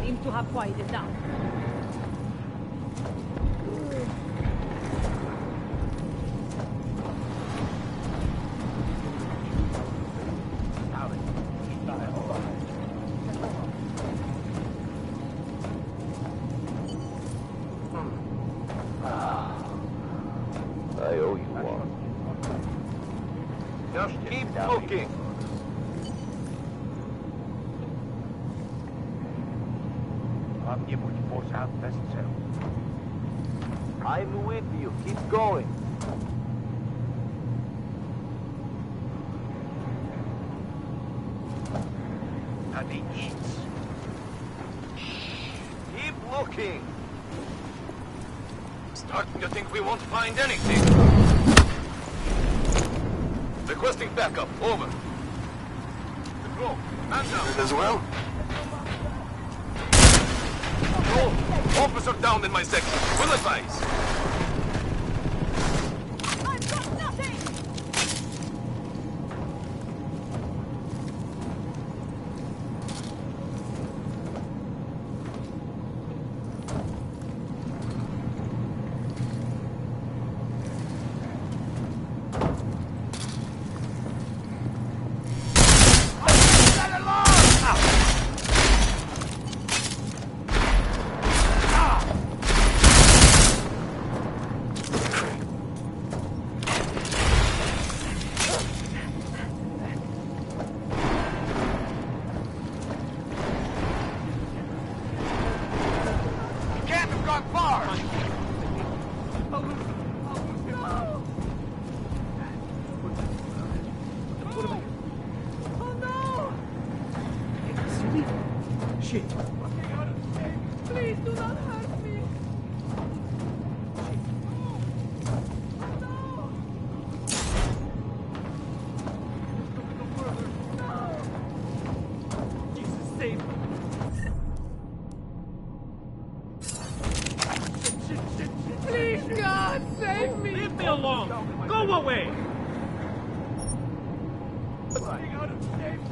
Seems to have quieted down. I owe you one. Just keep looking. I'm with you. Keep going. And he eats. Keep looking. Starting to think we won't find anything. Requesting backup. Over. Control. Man down. As well? Control. Officer down in my section. Will advise. I've got nothing! God, save me! Leave me alone! Go away!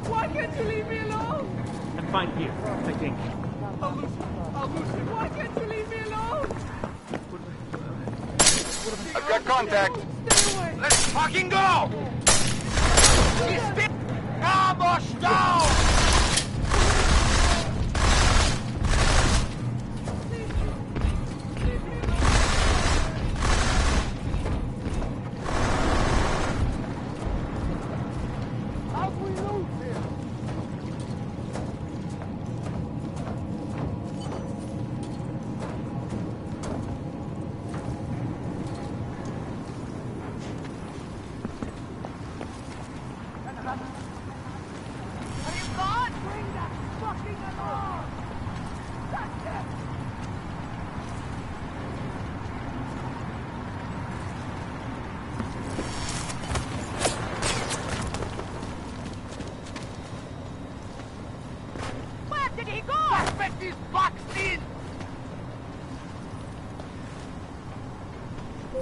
Why can't you leave me alone? I'm fine here, I think. Why can't you leave me alone? I've got contact. Let's fucking go! Vamos down!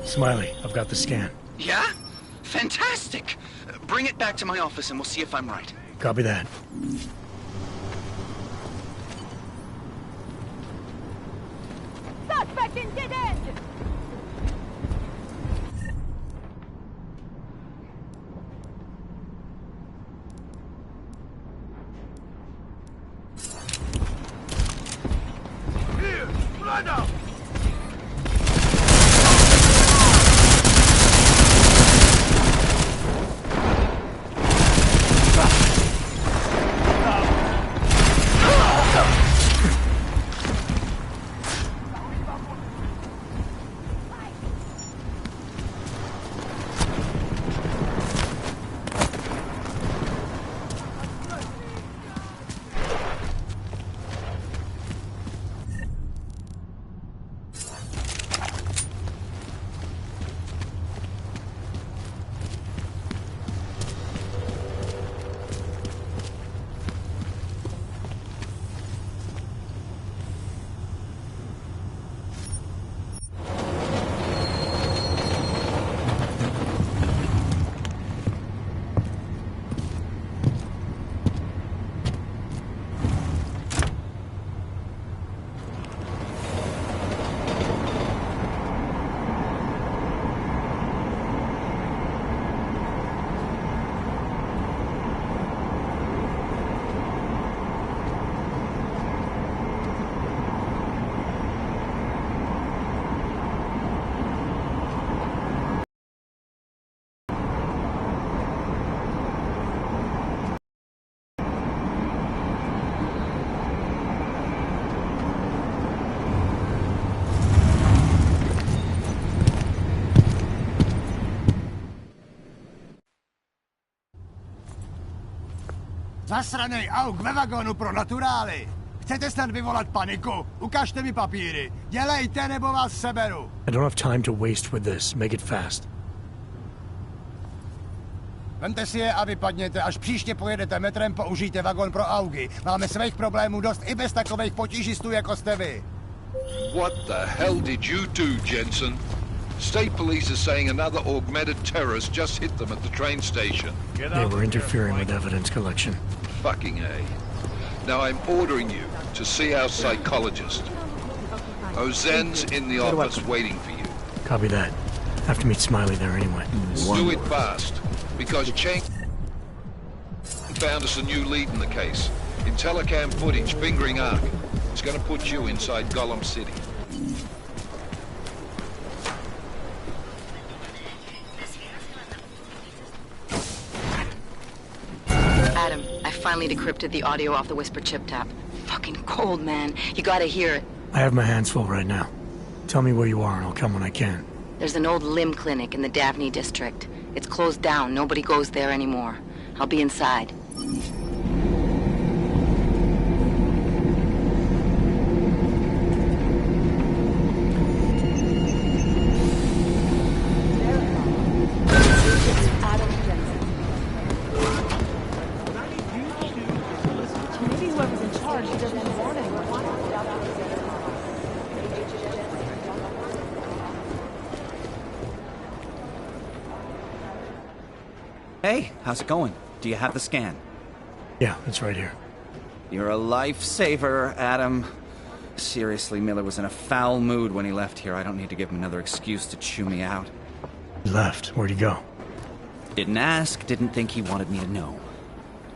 Smiley, I've got the scan. Yeah? Fantastic! Bring it back to my office and we'll see if I'm right. Copy that. Suspect in dead end! Here, run up! Zasranej auk ve vagonu pro naturály! Chcete snad vyvolat paniku? Ukažte mi papíry. Dělejte, nebo vás seberu. I don't have time to waste with this. Make it fast. Vemte si je a vypadněte. Až příště pojedete metrem, použijte vagon pro augy. Máme svých problémů dost i bez takových potížistů, jako jste vy. What the hell did you do, Jensen? State police are saying another augmented terrorist just hit them at the train station. They were interfering with evidence collection. Fucking A. Now I'm ordering you to see our psychologist. Ozen's in the office waiting for you. Copy that. Have to meet Smiley there anyway. Do it fast, because Cheng found us a new lead in the case. In telecam footage fingering Ark. It's gonna put you inside Gollum City. Adam, I finally decrypted the audio off the Whisper chip tap. Fucking cold, man. You gotta hear it. I have my hands full right now. Tell me where you are and I'll come when I can. There's an old limb clinic in the Daphne district. It's closed down. Nobody goes there anymore. I'll be inside. Hey, how's it going? Do you have the scan? Yeah, it's right here. You're a lifesaver, Adam. Seriously, Miller was in a foul mood when he left here. I don't need to give him another excuse to chew me out. He left. Where'd he go? Didn't ask, didn't think he wanted me to know.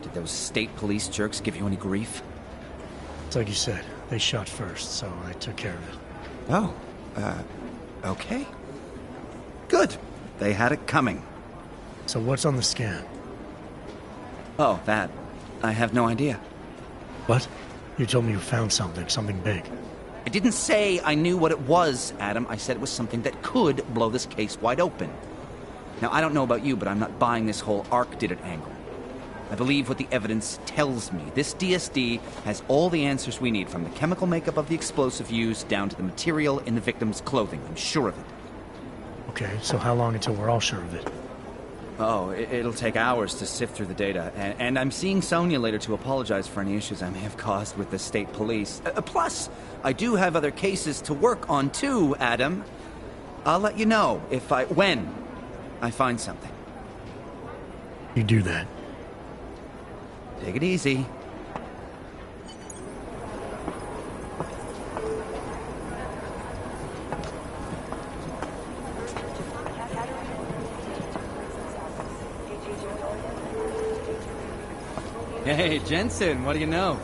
Did those state police jerks give you any grief? It's like you said. They shot first, so I took care of it. Oh, okay. Good. They had it coming. So what's on the scan? Oh, that. I have no idea. What? You told me you found something big. I didn't say I knew what it was, Adam. I said it was something that could blow this case wide open. Now, I don't know about you, but I'm not buying this whole Ark did it angle. I believe what the evidence tells me. This DSD has all the answers we need, from the chemical makeup of the explosive used down to the material in the victim's clothing. I'm sure of it. Okay, so how long until we're all sure of it? Oh, it'll take hours to sift through the data. And I'm seeing Sonia later to apologize for any issues I may have caused with the state police. Plus, I do have other cases to work on too, Adam. I'll let you know when I find something. You do that. Take it easy. Hey, Jensen, what do you know?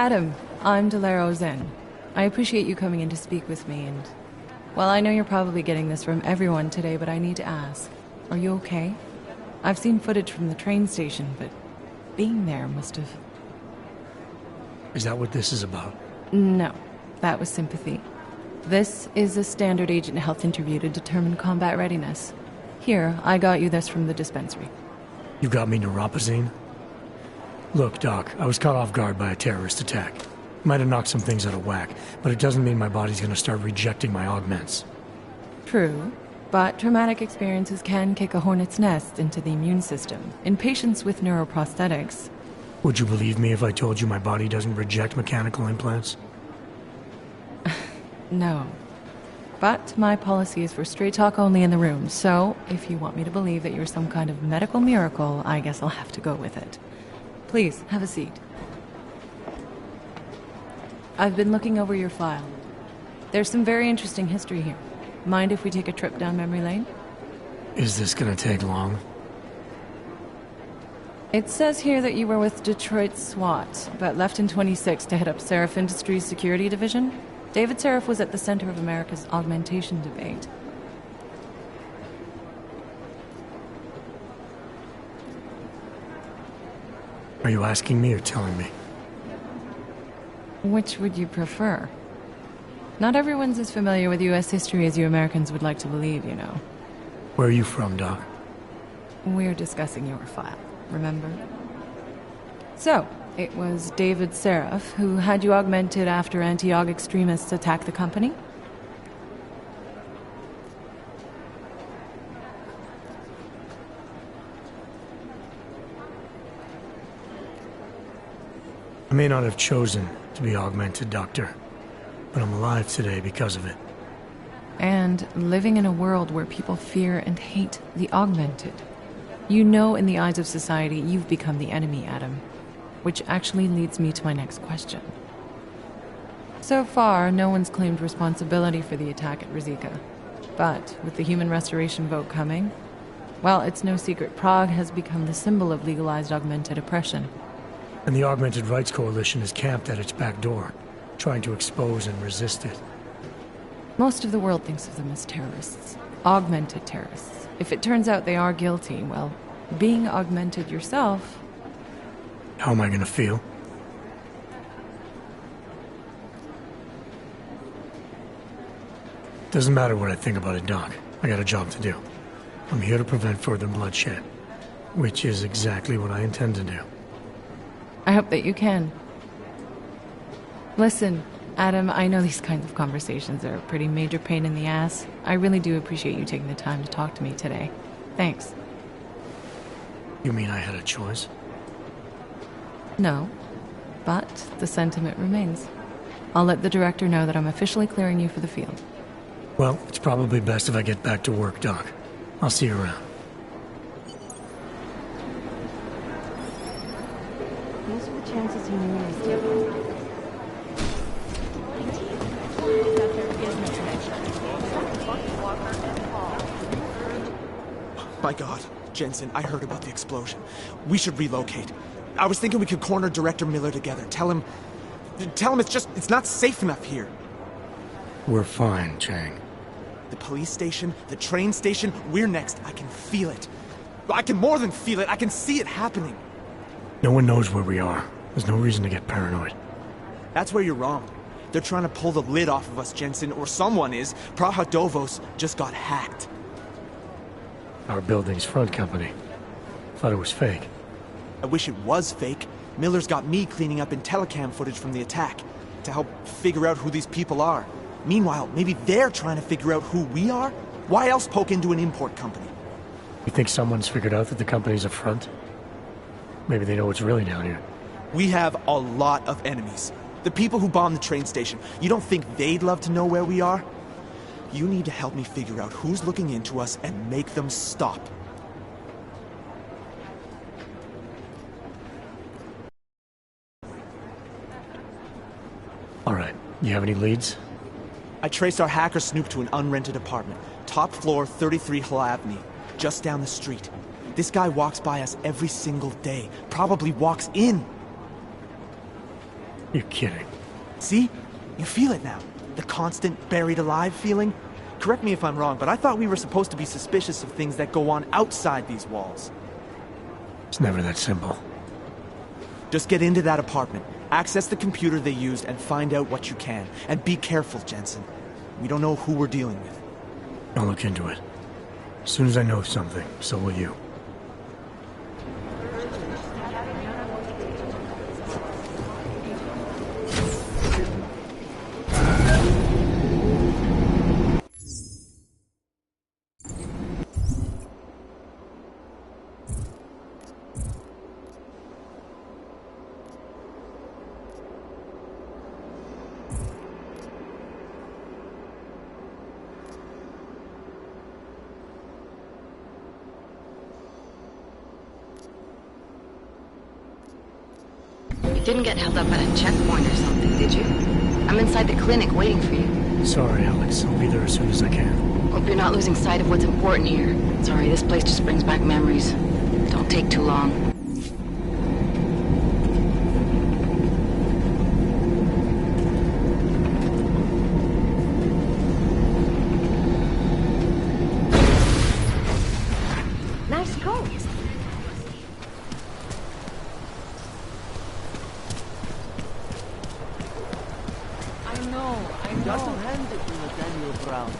Adam, I'm Delaro Zen. I appreciate you coming in to speak with me, and... well, I know you're probably getting this from everyone today, but I need to ask. Are you okay? I've seen footage from the train station, but being there must have... Is that what this is about? No, that was sympathy. This is a standard agent health interview to determine combat readiness. Here, I got you this from the dispensary. You got me neuropazine? Look, Doc, I was caught off guard by a terrorist attack. Might have knocked some things out of whack, but it doesn't mean my body's gonna start rejecting my augments. True, but traumatic experiences can kick a hornet's nest into the immune system. In patients with neuroprosthetics... Would you believe me if I told you my body doesn't reject mechanical implants? No. But my policy is for straight talk only in the room, so if you want me to believe that you're some kind of medical miracle, I guess I'll have to go with it. Please, have a seat. I've been looking over your file. There's some very interesting history here. Mind if we take a trip down memory lane? Is this gonna take long? It says here that you were with Detroit SWAT, but left in 26 to head up Seraph Industries' security division. David Seraph was at the center of America's augmentation debate. Are you asking me or telling me? Which would you prefer? Not everyone's as familiar with U.S. history as you Americans would like to believe, you know. Where are you from, Doc? We're discussing your file, remember? So, it was David Seraph who had you augmented after anti-aug extremists attacked the company? I may not have chosen to be augmented, Doctor, but I'm alive today because of it. And living in a world where people fear and hate the augmented. You know, in the eyes of society, you've become the enemy, Adam. Which actually leads me to my next question. So far, no one's claimed responsibility for the attack at Rizika. But with the human restoration vote coming, well, it's no secret Prague has become the symbol of legalized augmented oppression. And the Augmented Rights Coalition is camped at its back door, trying to expose and resist it. Most of the world thinks of them as terrorists. Augmented terrorists. If it turns out they are guilty, well, being augmented yourself... How am I gonna feel? Doesn't matter what I think about it, Doc. I got a job to do. I'm here to prevent further bloodshed, which is exactly what I intend to do. I hope that you can. Listen, Adam, I know these kinds of conversations are a pretty major pain in the ass. I really do appreciate you taking the time to talk to me today. Thanks. You mean I had a choice? No, but the sentiment remains. I'll let the director know that I'm officially clearing you for the field. Well, it's probably best if I get back to work, Doc. I'll see you around. These are the chances he knew he was taking. My God, Jensen, I heard about the explosion. We should relocate. I was thinking we could corner Director Miller together. Tell him it's not safe enough here. We're fine, Chang. The police station, the train station, we're next. I can feel it. I can more than feel it. I can see it happening. No one knows where we are. There's no reason to get paranoid. That's where you're wrong. They're trying to pull the lid off of us, Jensen, or someone is. Praha Dovos just got hacked. Our building's front company. Thought it was fake. I wish it was fake. Miller's got me cleaning up IntelliCam footage from the attack to help figure out who these people are. Meanwhile, maybe they're trying to figure out who we are? Why else poke into an import company? You think someone's figured out that the company's a front? Maybe they know what's really down here. We have a lot of enemies. The people who bombed the train station. You don't think they'd love to know where we are? You need to help me figure out who's looking into us and make them stop. All right. You have any leads? I traced our hacker snoop to an unrented apartment. Top floor, 33 Hlavny. Just down the street. This guy walks by us every single day. Probably walks in. You're kidding. See? You feel it now. The constant buried alive feeling? Correct me if I'm wrong, but I thought we were supposed to be suspicious of things that go on outside these walls. It's never that simple. Just get into that apartment, access the computer they used, and find out what you can. And be careful, Jensen. We don't know who we're dealing with. I'll look into it. As soon as I know something, so will you. You didn't get held up at a checkpoint or something, did you? I'm inside the clinic waiting for you. Sorry, Alex. I'll be there as soon as I can. Hope you're not losing sight of what's important here. Sorry, this place just brings back memories. Don't take too long. Nice coat. I know. Just hand it to Nathaniel Brown.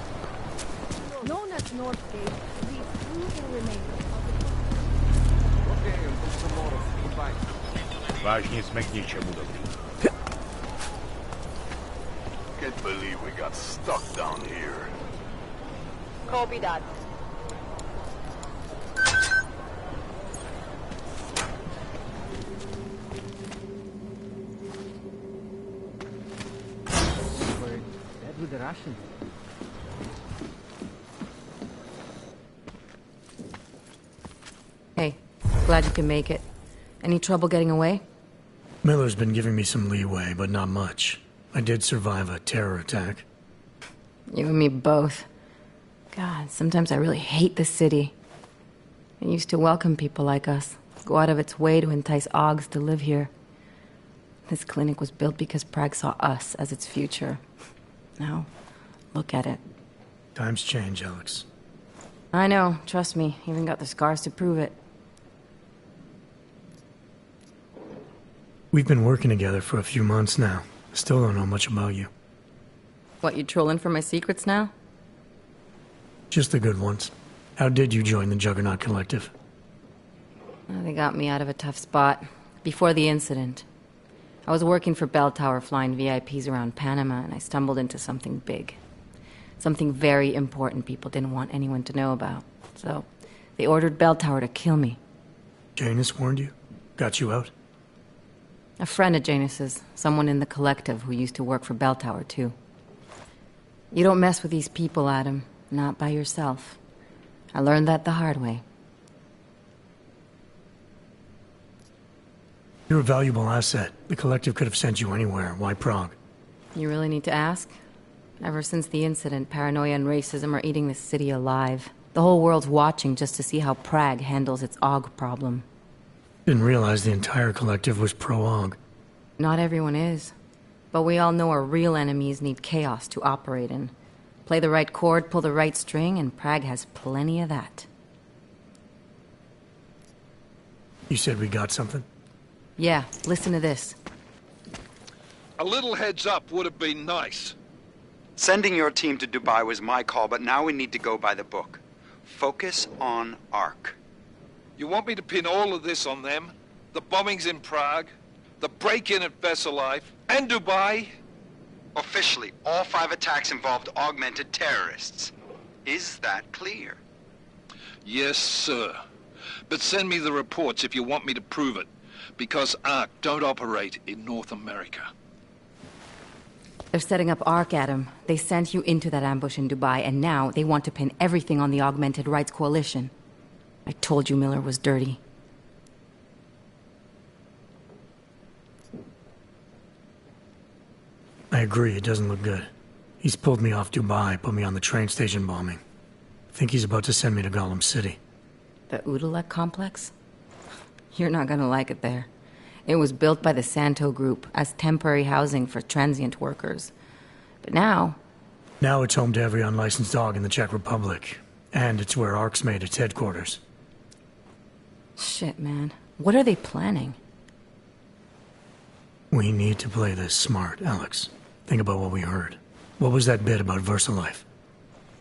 Known as Northgate, the frugal remains of Okay, and put some more. Goodbye. Важнее смекни, чем удобнее. Can't believe we got stuck down here. Copy that. Dead with the Russians. Hey, glad you can make it. Any trouble getting away? Miller's been giving me some leeway, but not much. I did survive a terror attack. You and me both. God, sometimes I really hate this city. It used to welcome people like us, go out of its way to entice Augs to live here. This clinic was built because Prague saw us as its future. Now, look at it. Times change, Alex. I know, trust me, even got the scars to prove it. We've been working together for a few months now. Still don't know much about you. What, you trolling for my secrets now? Just the good ones. How did you join the Juggernaut Collective? Well, they got me out of a tough spot. Before the incident. I was working for Bell Tower flying VIPs around Panama, and I stumbled into something big. Something very important people didn't want anyone to know about. So, they ordered Bell Tower to kill me. Janus warned you? Got you out? A friend of Janus's, someone in the collective who used to work for Bell Tower, too. You don't mess with these people, Adam. Not by yourself. I learned that the hard way. You're a valuable asset. The collective could have sent you anywhere. Why Prague? You really need to ask? Ever since the incident, paranoia and racism are eating this city alive. The whole world's watching just to see how Prague handles its AUG problem. Didn't realize the entire collective was pro-AUG. Not everyone is. But we all know our real enemies need chaos to operate in. Play the right chord, pull the right string, and Prague has plenty of that. You said we got something? Yeah, listen to this. A little heads up would have been nice. Sending your team to Dubai was my call, but now we need to go by the book. Focus on ARC. You want me to pin all of this on them? The bombings in Prague, the break-in at Vesellife, and Dubai? Officially, all 5 attacks involved augmented terrorists. Is that clear? Yes, sir. But send me the reports if you want me to prove it, because ARC don't operate in North America. They're setting up ARC, Adam. They sent you into that ambush in Dubai, and now they want to pin everything on the Augmented Rights Coalition. I told you Miller was dirty. I agree, it doesn't look good. He's pulled me off Dubai, put me on the train station bombing. I think he's about to send me to Gollum City. The Udalek complex? You're not gonna like it there. It was built by the Santo Group as temporary housing for transient workers. But now... Now it's home to every unlicensed dog in the Czech Republic. And it's where ARC's made its headquarters. Shit, man. What are they planning? We need to play this smart, Alex. Think about what we heard. What was that bit about VersaLife?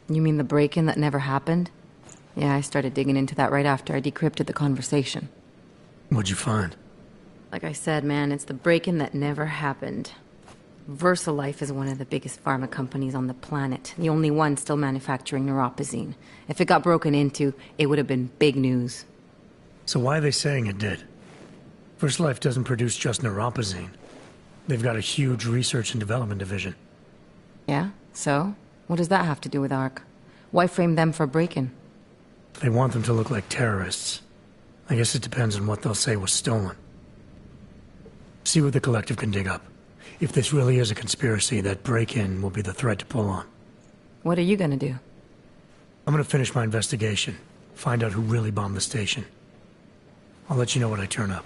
You mean the break-in that never happened? Yeah, I started digging into that right after I decrypted the conversation. What'd you find? Like I said, man, it's the break-in that never happened. VersaLife is one of the biggest pharma companies on the planet. The only one still manufacturing neuropozyne. If it got broken into, it would have been big news. So why are they saying it did? VersaLife doesn't produce just neuropozyne. They've got a huge research and development division. Yeah? So? What does that have to do with ARC? Why frame them for break-in? They want them to look like terrorists. I guess it depends on what they'll say was stolen. See what the collective can dig up. If this really is a conspiracy, that break-in will be the thread to pull on. What are you gonna do? I'm gonna finish my investigation. Find out who really bombed the station. I'll let you know when I turn up.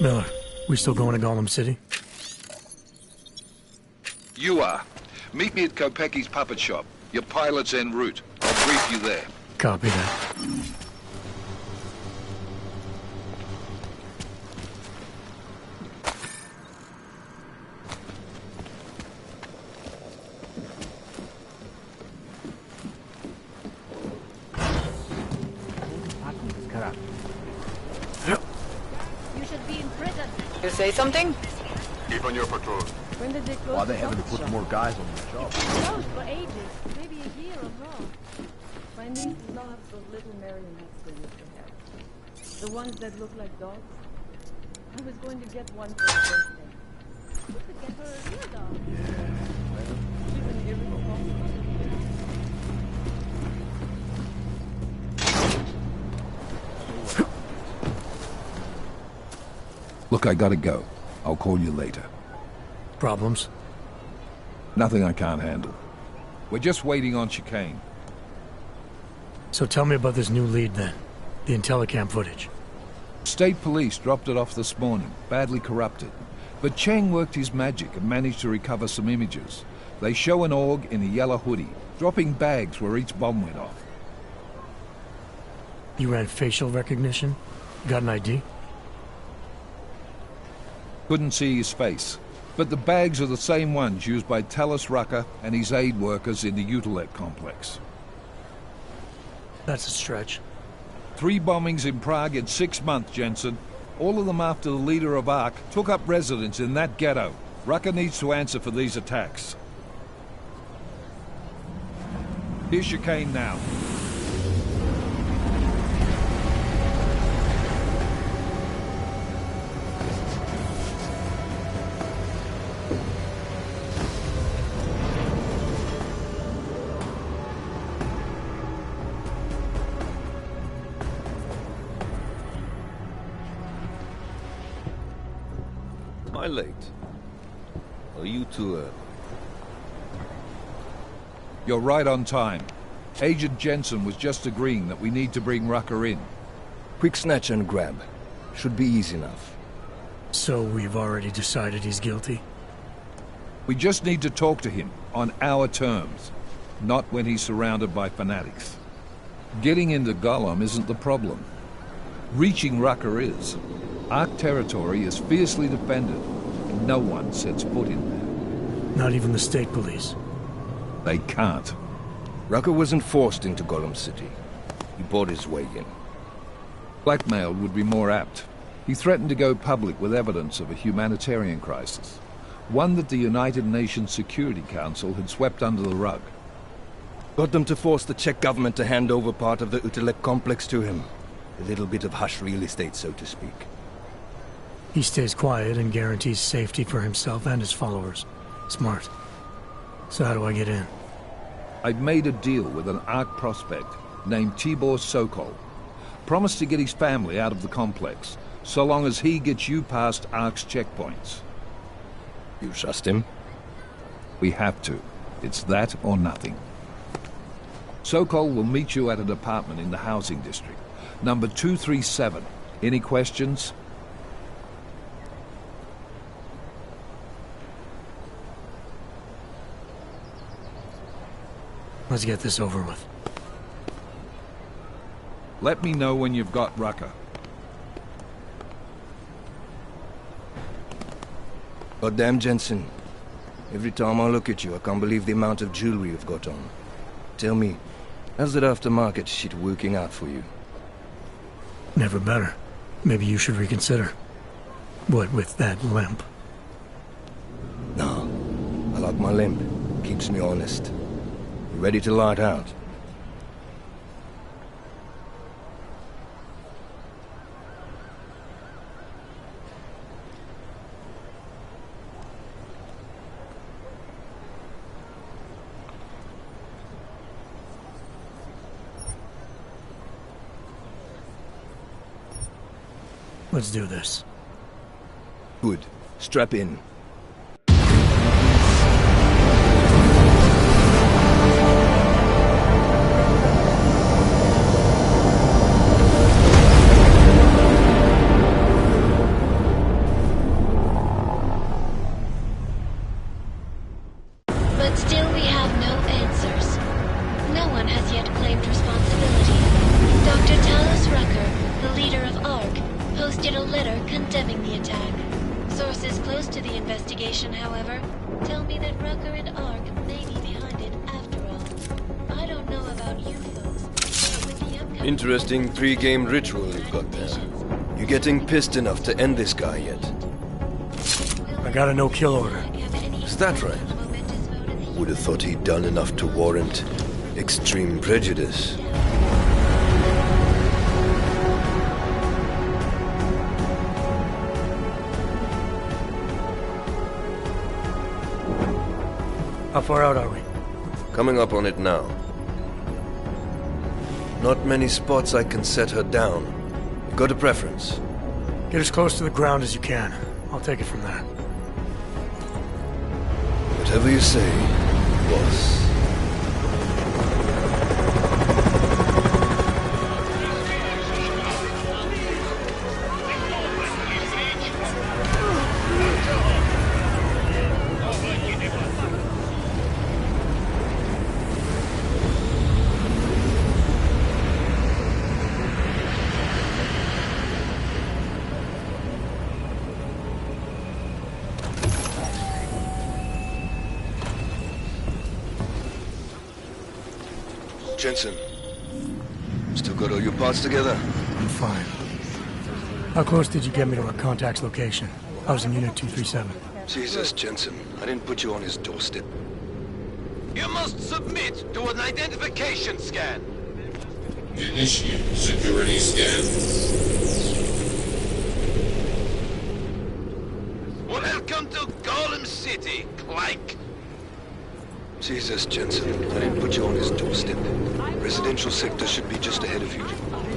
Miller, we still going to Gollum City? You are. Meet me at Kopecki's puppet shop. Your pilot's en route. I'll brief you there. Copy that. You should be in prison. You say something? Keep on your patrol. When did they close? Why they the haven't puppet put shop? more guys on the job? Closed for ages, maybe a year or more. My niece loves those little marionettes they used to have. The ones that look like dogs. I was going to get one for her birthday. You could get her a real dog. She's an irresponsible. Look, I gotta go. I'll call you later. Problems? Nothing I can't handle. We're just waiting on chicane. So tell me about this new lead then. The Intellicam footage. State police dropped it off this morning, badly corrupted. But Cheng worked his magic and managed to recover some images. They show an org in a yellow hoodie, dropping bags where each bomb went off. You ran facial recognition? Got an ID? Couldn't see his face. But the bags are the same ones used by Talis Rucker and his aid workers in the Utilek complex. That's a stretch. 3 bombings in Prague in 6 months, Jensen. All of them after the leader of ARC took up residence in that ghetto. Rucker needs to answer for these attacks. Here's chicane now. Am I late? Are you too early? You're right on time. Agent Jensen was just agreeing that we need to bring Rucker in. Quick snatch and grab. Should be easy enough. So we've already decided he's guilty? We just need to talk to him on our terms, not when he's surrounded by fanatics. Getting into Gollum isn't the problem. Reaching Rucker is. ARC territory is fiercely defended, and no one sets foot in there. Not even the state police? They can't. Rucker wasn't forced into Gollum City. He bought his way in. Blackmail would be more apt. He threatened to go public with evidence of a humanitarian crisis, one that the United Nations Security Council had swept under the rug. Got them to force the Czech government to hand over part of the Utelek complex to him. A little bit of hush real estate, so to speak. He stays quiet and guarantees safety for himself and his followers. Smart. So how do I get in? I've made a deal with an ARC prospect named Tibor Sokol. Promised to get his family out of the complex, so long as he gets you past ARC's checkpoints. You trust him? We have to. It's that or nothing. Sokol will meet you at an apartment in the housing district. Number 237. Any questions? Let's get this over with. Let me know when you've got Rucker. Goddamn Jensen. Every time I look at you, I can't believe the amount of jewelry you've got on. Tell me, how's that aftermarket shit working out for you? Never better. Maybe you should reconsider. What with that limp? No. I like my limp. Keeps me honest. You ready to light out? Let's do this. Good. Strap in. But still we have no answers. No one has yet claimed responsibility. Dr. Talos Rucker, the leader of ARC, posted a letter condemning the attack. Sources close to the investigation, however, tell me that Rucker and ARC may be behind it after all. I don't know about you folks, but with the upcoming... Interesting 3-game ritual you've got there. You getting pissed enough to end this guy yet? I got a no-kill order. Is that right? Would have thought he'd done enough to warrant extreme prejudice. How far out are we? Coming up on it now. Not many spots I can set her down. You got a preference? Get as close to the ground as you can. I'll take it from there. Whatever you say, boss. Jensen, Still got all your parts together? I'm fine. How close did you get me to our contact's location? I was in Unit 237. Jesus, Jensen. I didn't put you on his doorstep. You must submit to an identification scan. Initiate security scan. Welcome to Golem City, Clank. Jesus, Jensen. I didn't put you on his doorstep. Residential sector should be just ahead of you.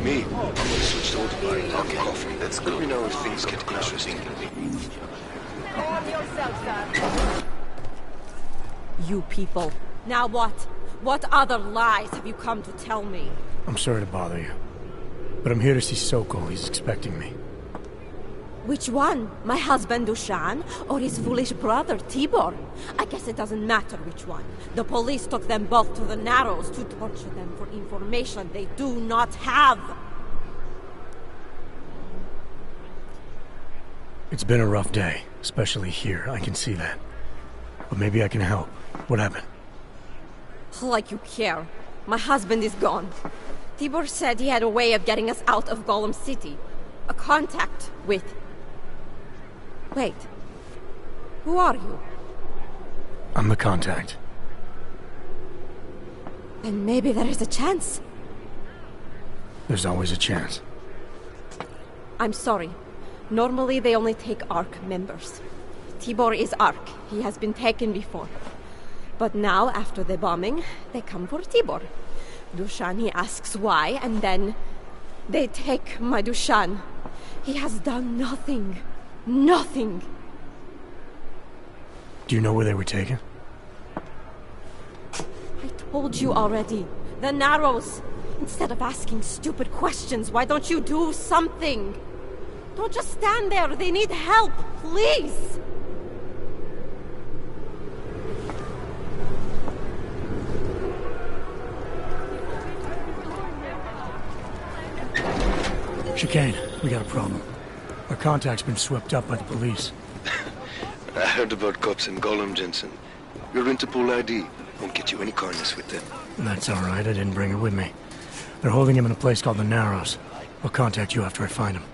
Me, I'm gonna switch to autopilot and get coffee. Let me know if things get interesting. You people. Now what? What other lies have you come to tell me? I'm sorry to bother you. But I'm here to see Sokol. He's expecting me. Which one? My husband Dushan or his foolish brother Tibor? I guess it doesn't matter which one. The police took them both to the Narrows to torture them for information they do not have. It's been a rough day, especially here. I can see that. But maybe I can help. What happened? Like you care. My husband is gone. Tibor said he had a way of getting us out of Golem City. A contact with... Wait. Who are you? I'm the contact. Then maybe there is a chance. There's always a chance. I'm sorry. Normally they only take ARC members. Tibor is ARC. He has been taken before. But now, after the bombing, they come for Tibor. Dushan, he asks why, and then they take my Dushan. He has done nothing. Nothing. Do you know where they were taken? I told you already. The Narrows. Instead of asking stupid questions, why don't you do something? Don't just stand there. They need help. Please. Chicane, we got a problem. Our contact's been swept up by the police. I heard about cops in Golem, Jensen. Your Interpol ID won't get you any kindness with them. That's all right. I didn't bring it with me. They're holding him in a place called the Narrows. I'll contact you after I find him.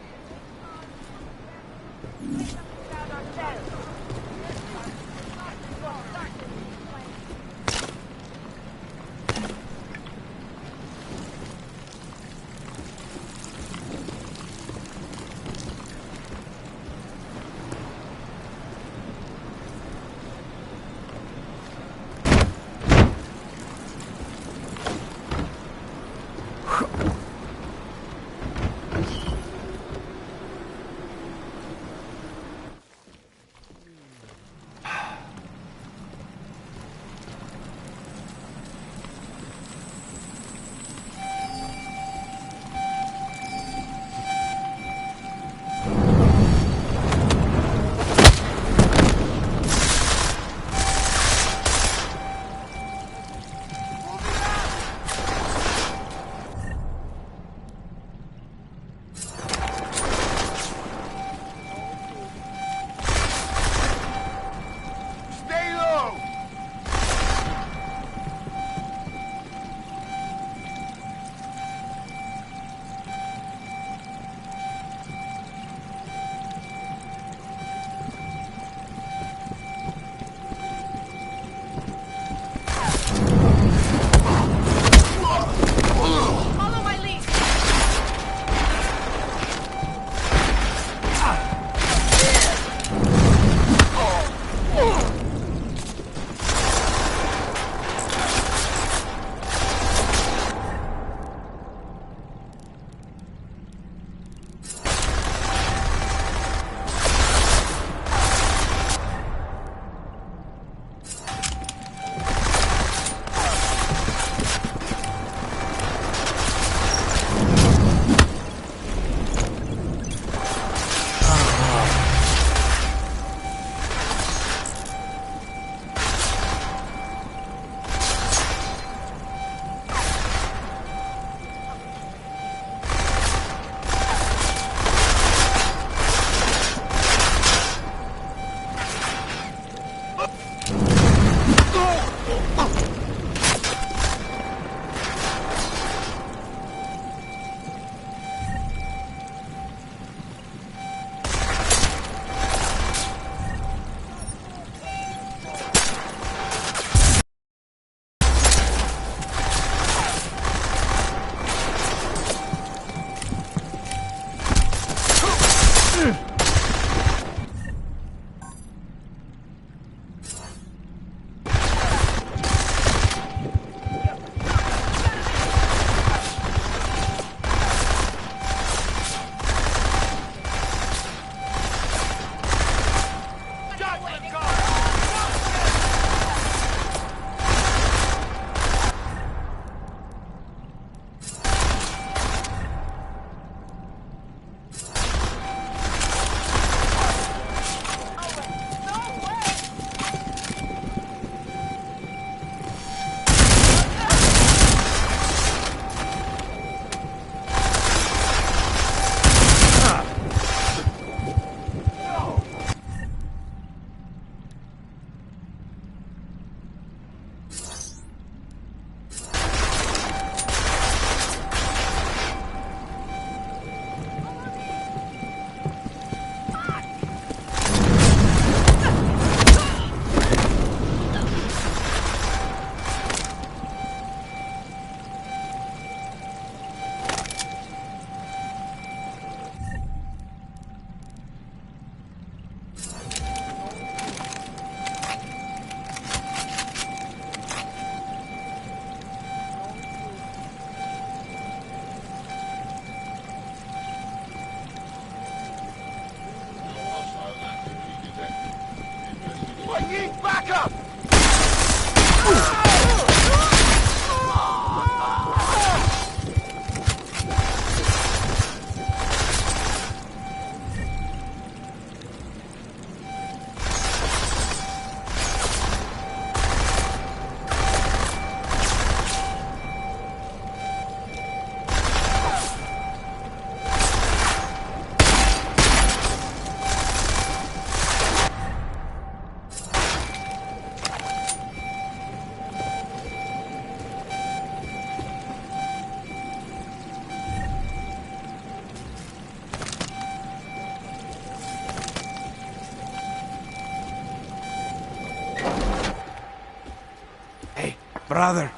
Brother,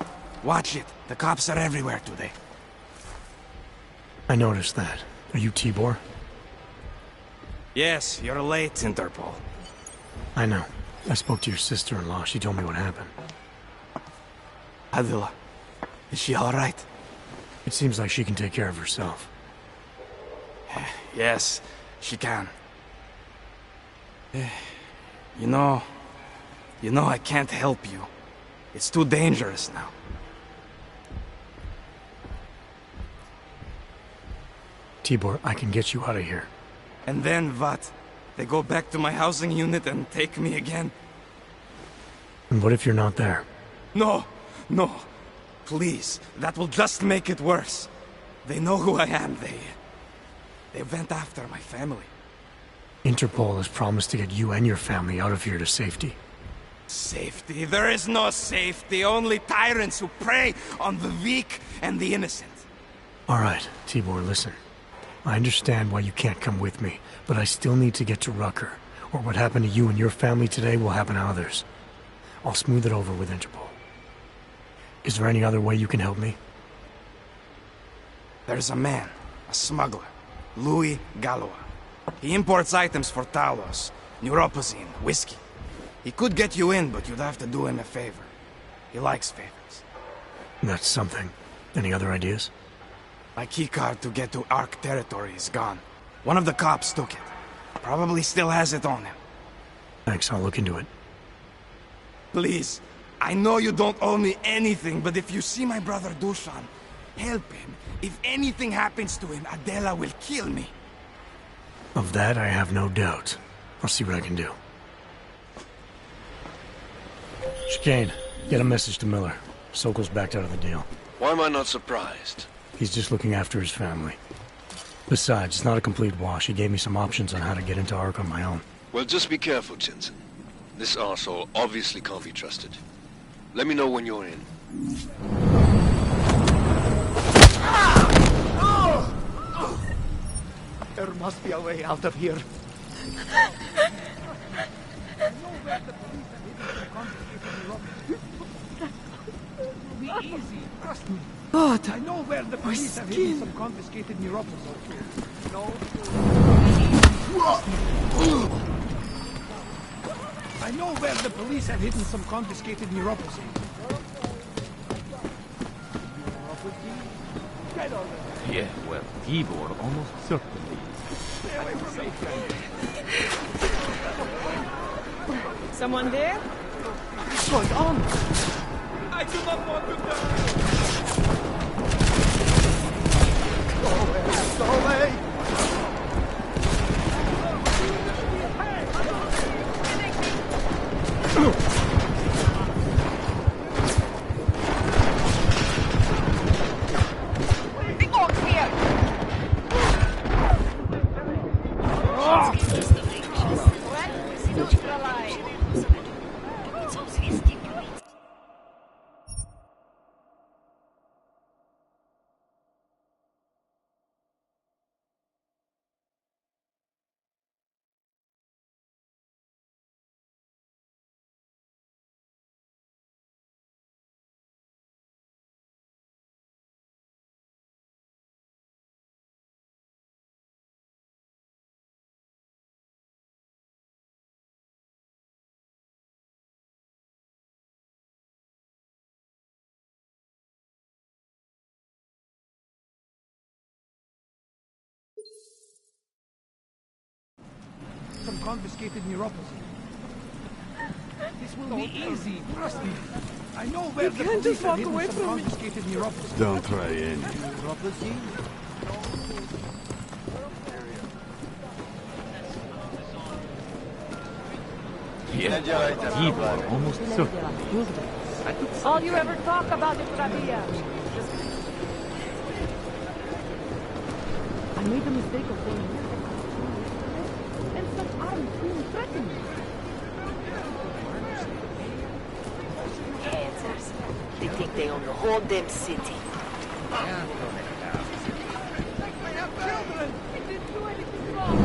watch it. The cops are everywhere today. I noticed that. Are you Tibor? Yes, you're late, Interpol. I know. I spoke to your sister-in-law. She told me what happened. Adila, is she alright? It seems like she can take care of herself. Yes, she can. You know, I can't help you. It's too dangerous now. Tibor, I can get you out of here. And then what? They go back to my housing unit and take me again? And what if you're not there? No, no. Please, that will just make it worse. They know who I am. They went after my family. Interpol has promised to get you and your family out of here to safety. Safety? There is no safety. Only tyrants who prey on the weak and the innocent. All right, Tibor, listen. I understand why you can't come with me, but I still need to get to Rucker, or what happened to you and your family today will happen to others. I'll smooth it over with Interpol. Is there any other way you can help me? There's a man, a smuggler, Louis Galois. He imports items for Talos, neuropozyne, whiskey. He could get you in, but you'd have to do him a favor. He likes favors. That's something. Any other ideas? My keycard to get to Ark territory is gone. One of the cops took it. Probably still has it on him. Thanks, I'll look into it. Please, I know you don't owe me anything, but if you see my brother Dushan, help him. If anything happens to him, Adela will kill me. Of that, I have no doubt. I'll see what I can do. Chicane, get a message to Miller. Sokol's backed out of the deal. Why am I not surprised? He's just looking after his family. Besides, it's not a complete wash. He gave me some options on how to get into Ark on my own. Well, just be careful, Jensen. This arsehole obviously can't be trusted. Let me know when you're in. There must be a way out of here. Be easy, trust me. God, I know where the police have hidden some confiscated neuropathy. No. I know where the police have hidden some confiscated neuropathy. Yeah, well, Tibor almost certainly is. Someone there? What's going on? I do not want to die! Go away! Some confiscated neuropathy. This will be easy, trust me. I know where the police have hidden some confiscated neuropathy. Don't try any. Neuropathy? Yeah, Tibor almost certainly. All you ever talk about is Rabia. I made the mistake of going here. And some arms being threatened. Answers. They think they own the whole damn city. They have children! They didn't do anything wrong!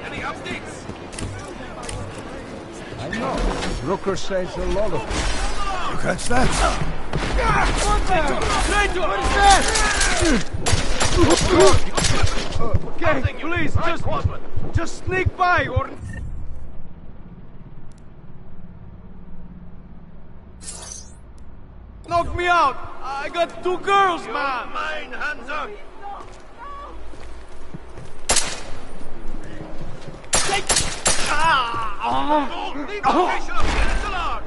Any updates? I know. Rooker says a lot of things. You catch that? Okay, please, just sneak by or... Knock me out! I got 2 girls, man! Mine, hands up! Don't leave the station of Castellar!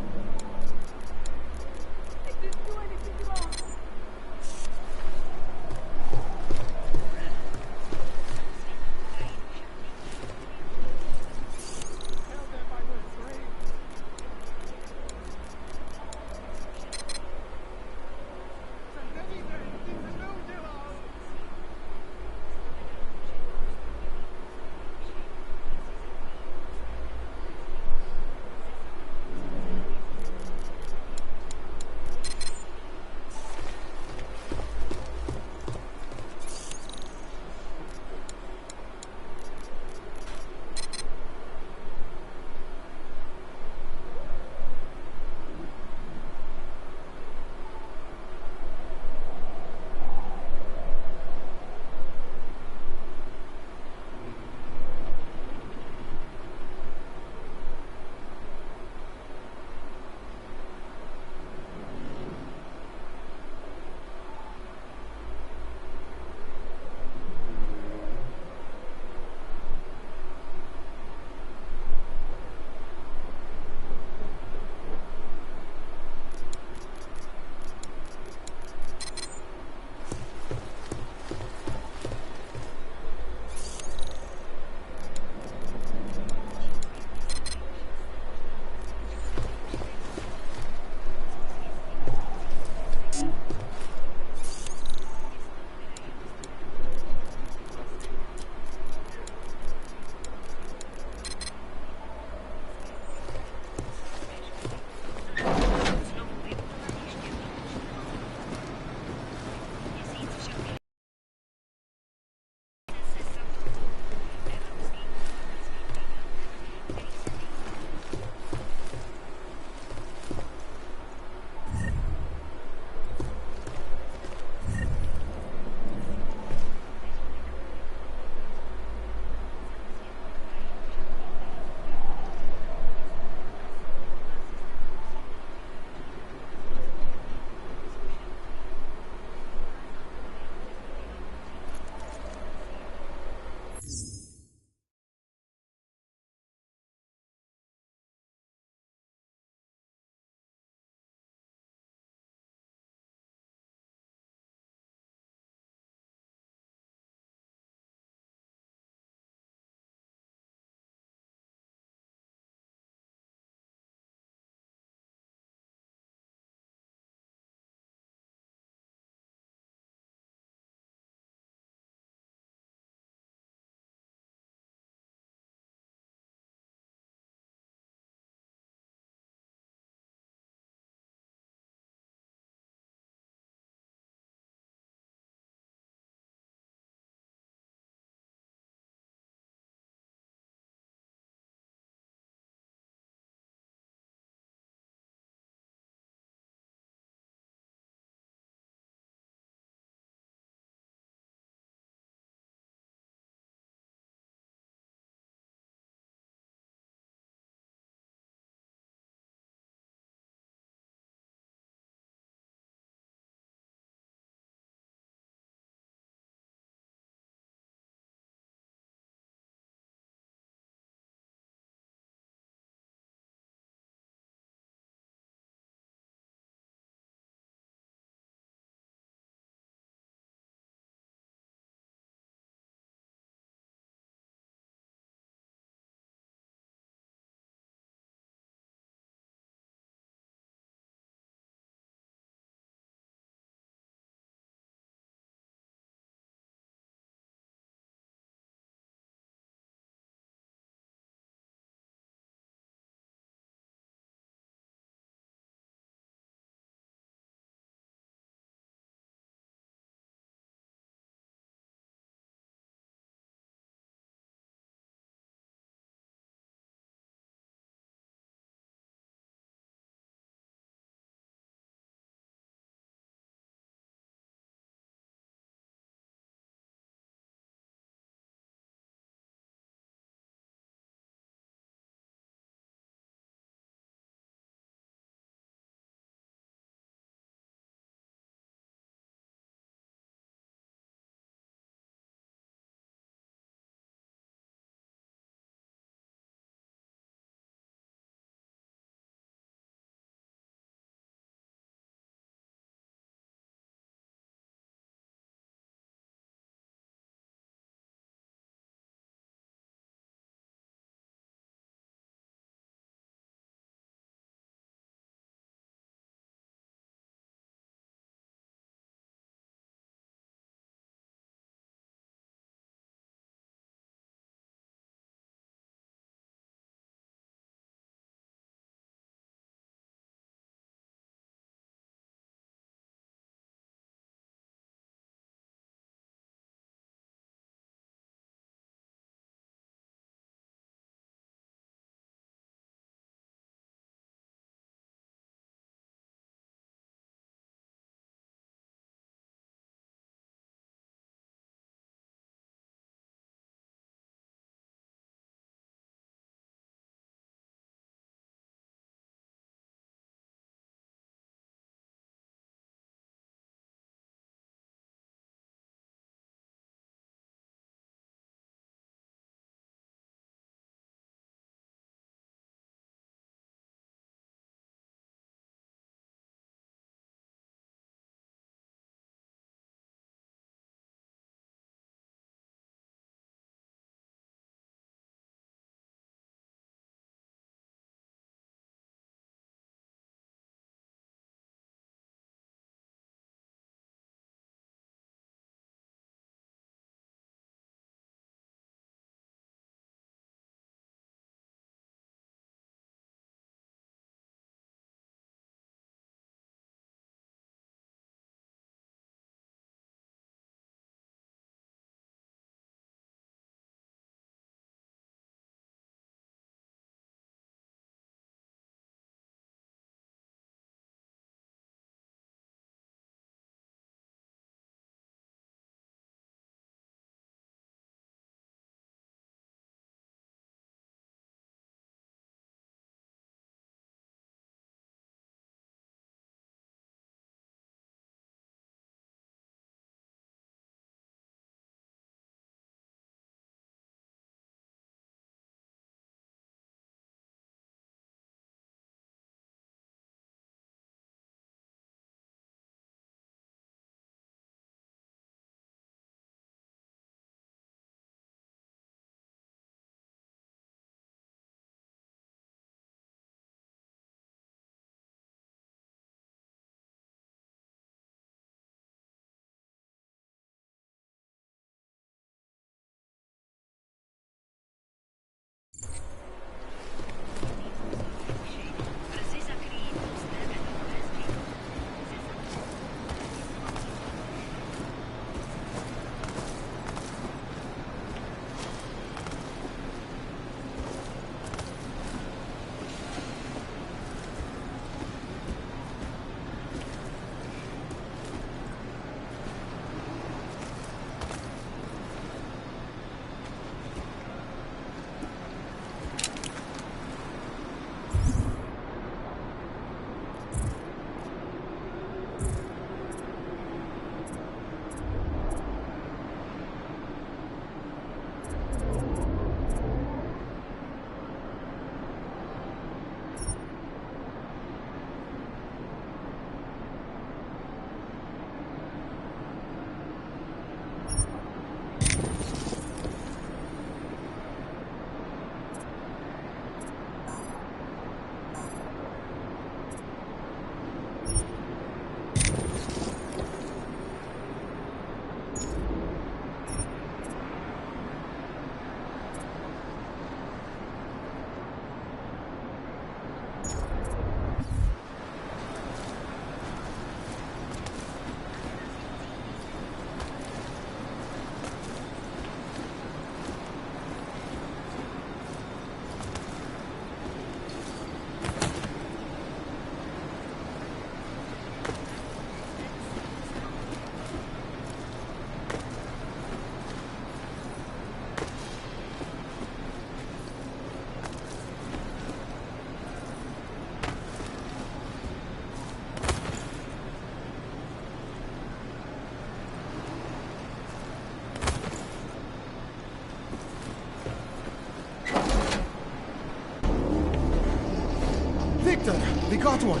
We got one.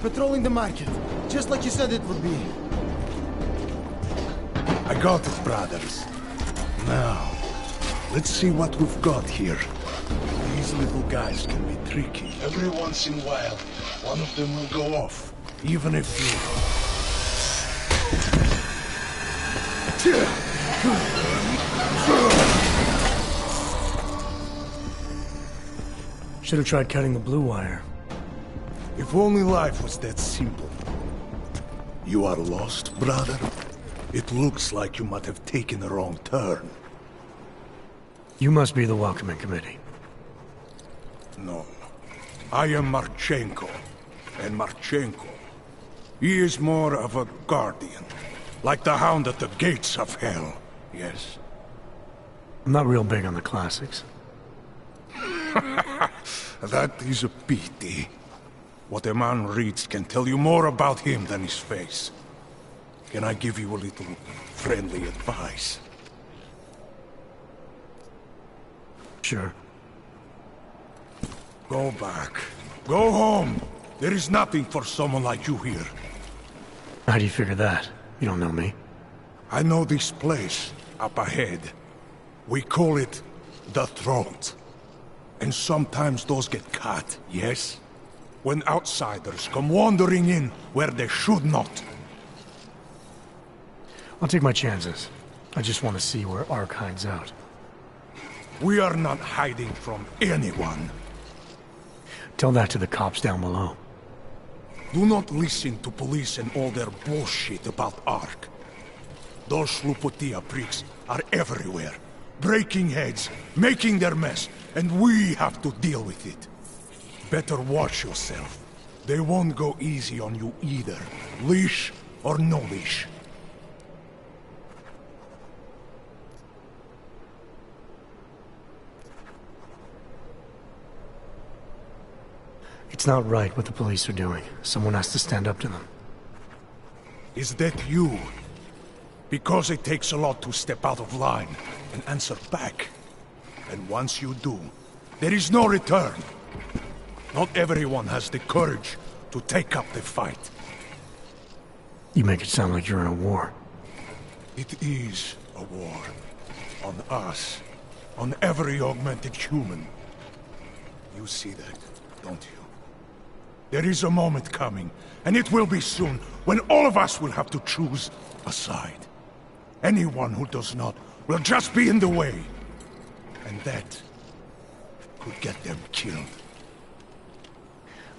Patrolling the market, just like you said it would be. I got it, brothers. Now, let's see what we've got here. These little guys can be tricky. Every once in a while, one of them will go off, even if you... Should have tried cutting the blue wire. If only life was that simple. You are lost, brother? It looks like you might have taken a wrong turn. You must be the welcoming committee. No. I am Marchenko. And Marchenko, he is more of a guardian. Like the hound at the gates of hell, yes? I'm not real big on the classics. That is a pity. What a man reads can tell you more about him than his face. Can I give you a little friendly advice? Sure. Go back. Go home. There is nothing for someone like you here. How do you figure that? You don't know me. I know this place, up ahead. We call it the Throat. And sometimes those get cut, yes? When outsiders come wandering in where they should not. I'll take my chances. I just want to see where Ark hides out. We are not hiding from anyone. Tell that to the cops down below. Do not listen to police and all their bullshit about Ark. Those Slupotia pricks are everywhere. Breaking heads, making their mess, and we have to deal with it. Better watch yourself. They won't go easy on you either. Leash or no leash. It's not right what the police are doing. Someone has to stand up to them. Is that you? Because it takes a lot to step out of line and answer back. And once you do, there is no return. Not everyone has the courage to take up the fight. You make it sound like you're in a war. It is a war. On us. On every augmented human. You see that, don't you? There is a moment coming, and it will be soon, when all of us will have to choose a side. Anyone who does not will just be in the way. And that could get them killed.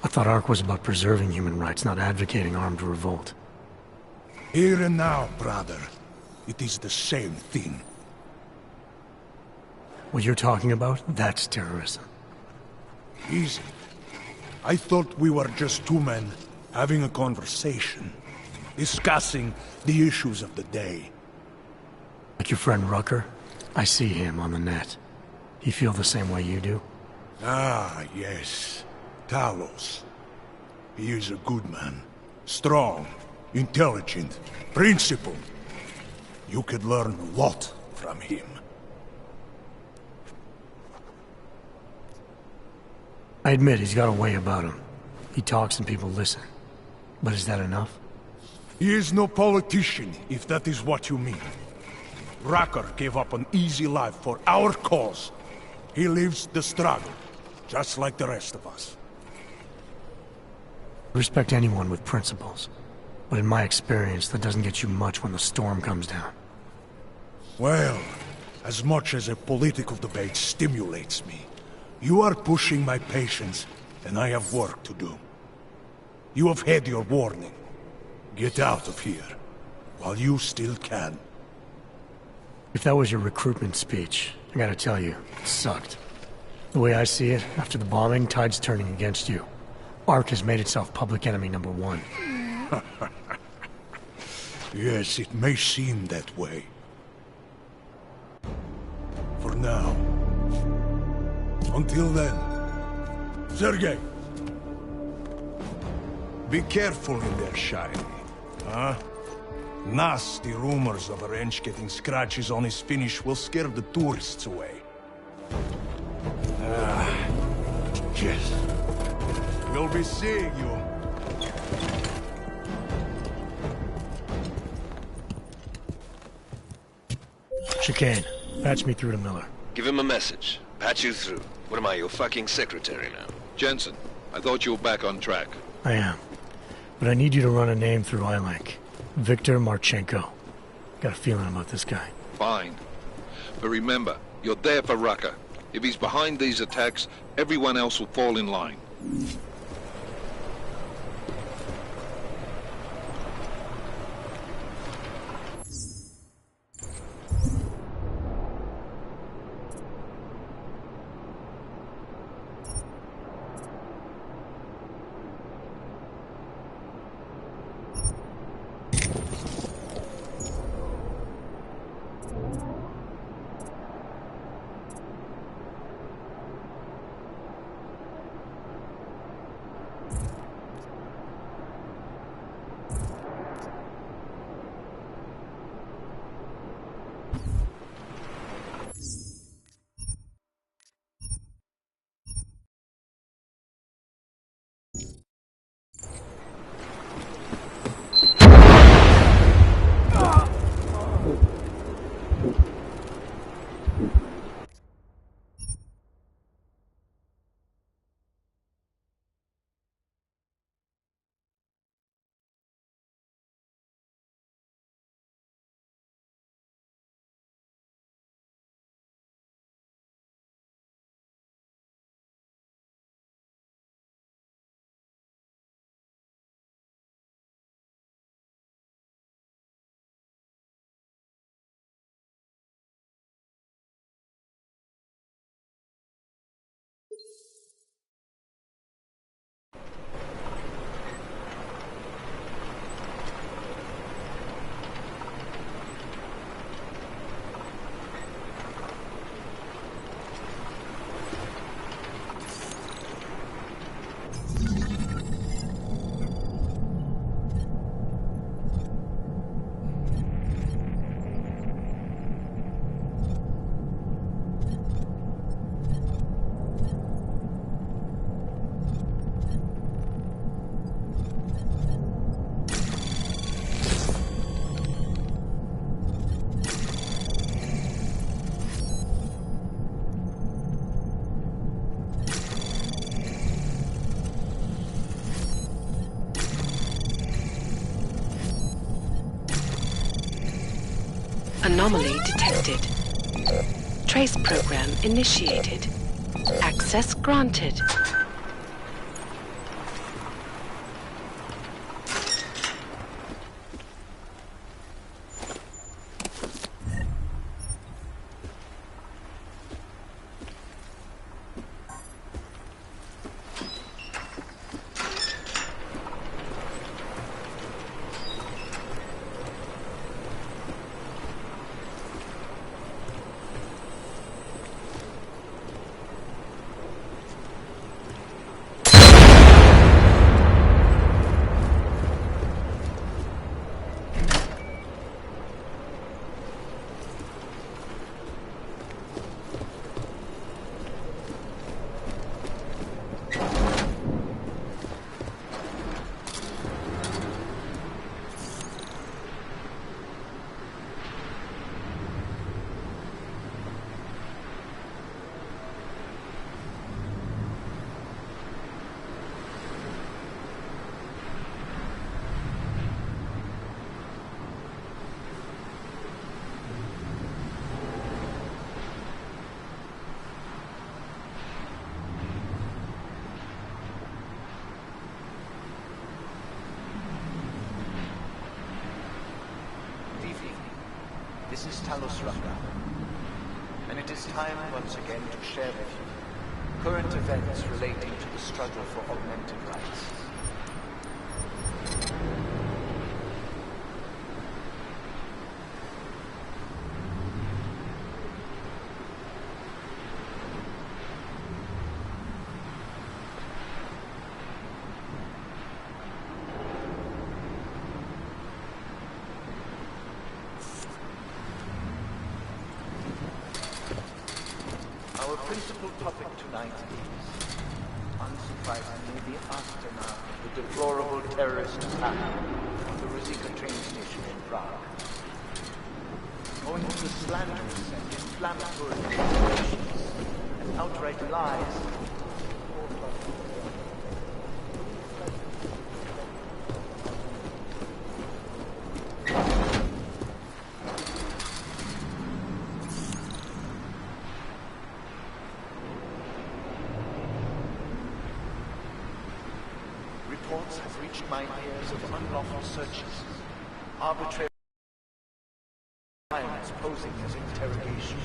I thought Ark was about preserving human rights, not advocating armed revolt. Here and now, brother, it is the same thing. What you're talking about, that's terrorism. Easy. I thought we were just two men having a conversation, discussing the issues of the day. Like your friend Rucker? I see him on the net. He feel the same way you do? Ah, yes. Talos. He is a good man. Strong, intelligent, principled. You could learn a lot from him. I admit he's got a way about him. He talks and people listen. But is that enough? He is no politician, if that is what you mean. Rucker gave up an easy life for our cause. He lives the struggle, just like the rest of us. I respect anyone with principles. But in my experience, that doesn't get you much when the storm comes down. Well, as much as a political debate stimulates me, you are pushing my patience, and I have work to do. You have had your warning. Get out of here, while you still can. If that was your recruitment speech, I gotta tell you, it sucked. The way I see it, after the bombing, tide's turning against you. Ark has made itself public enemy #1. Yes, it may seem that way. For now. Until then. Sergei! Be careful in there, Shiny. Huh? Nasty rumors of a wrench getting scratches on his finish will scare the tourists away. Ah, yes. We'll be seeing you. Chicane, patch me through to Miller. Give him a message. Patch you through. What am I, your fucking secretary now? Jensen, I thought you were back on track. I am. But I need you to run a name through iLink. Viktor Marchenko. Got a feeling about this guy. Fine. But remember, you're there for Rucker. If he's behind these attacks, everyone else will fall in line. Anomaly detected. Trace program initiated. Access granted. This is Talos Rucker, and it is time once again to share with you current events relating to the struggle for augmented rights. Our principal topic tonight is unsecure unsurprisingly, the aftermath of the deplorable terrorist attack on the Rizika train station in Prague. Owing to the slanderous and inflammatory declarations and outright lies, reports have reached my ears of unlawful searches, arbitrary violence posing as interrogation.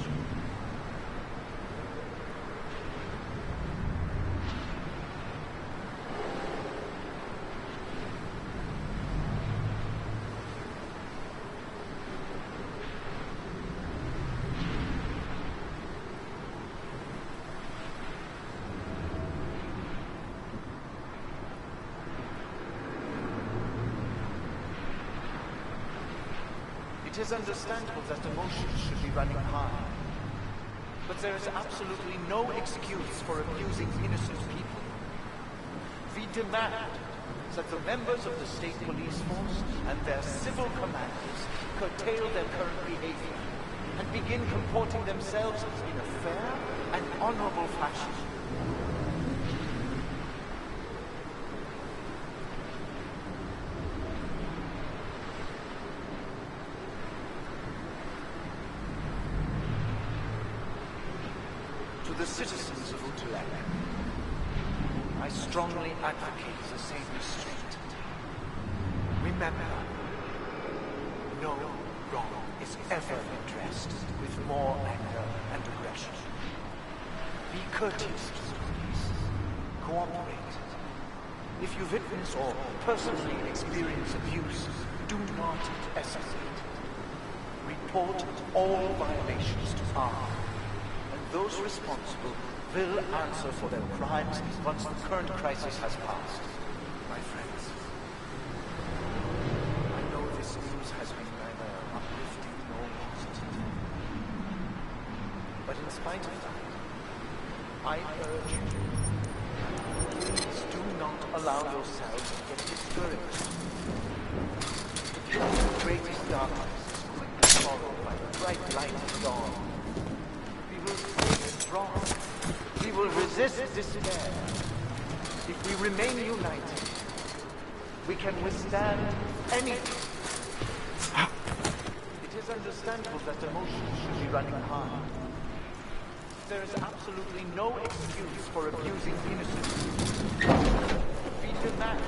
It is understandable that emotions should be running high, but there is absolutely no excuse for abusing innocent people. We demand that the members of the state police force and their civil commanders curtail their current behavior and begin comporting themselves in a fair and honorable fashion. To the citizens of Utrecht, I strongly advocate the same restraint. Remember, no wrong is ever addressed with more anger and aggression. Be courteous to the police. Cooperate. If you witness or personally experience abuse, do not escalate. Report all violations to R. Those responsible will answer for their crimes once the current crisis has passed. My friends, I know this news has been neither uplifting nor positive. But in spite of that, I urge you, please do not allow yourselves to get discouraged. The greatest darkness is quickly followed by the bright light of dawn. Strong. We will resist despair. If we remain united, we can withstand anything. It is understandable that emotions should be running high. There is absolutely no excuse for abusing innocence. We demand.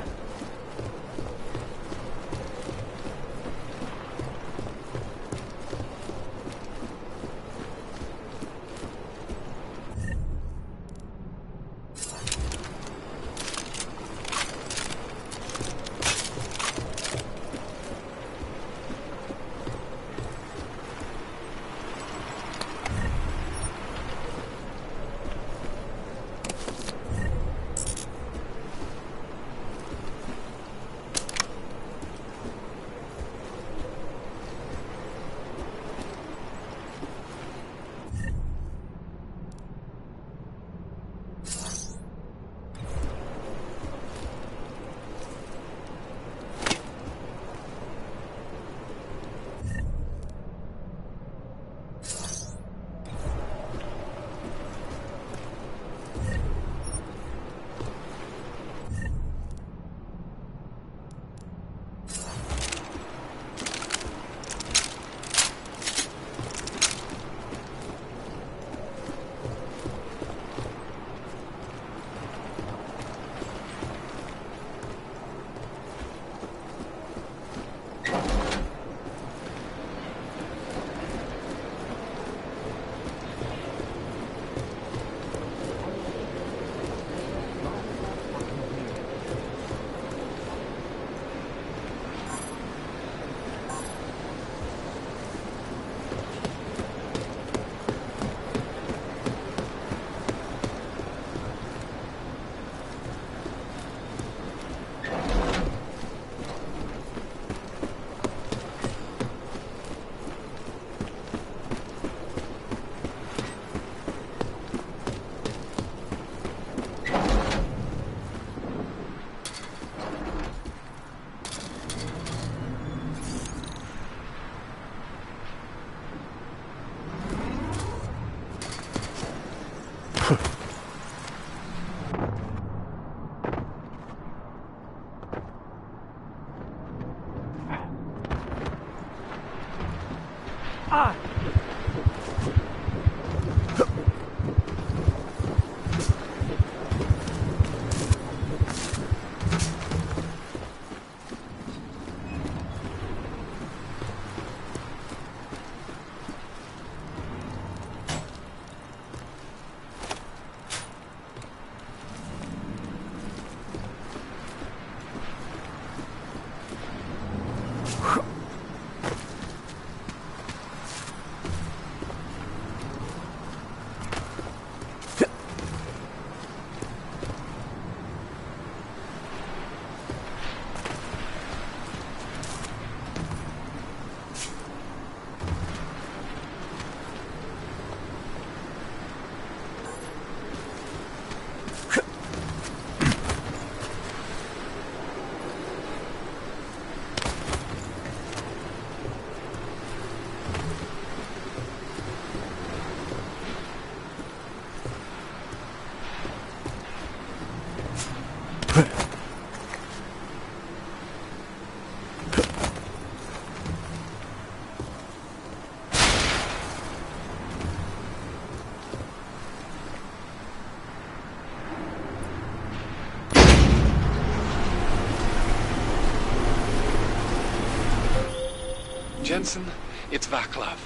Jensen, it's Vaclav.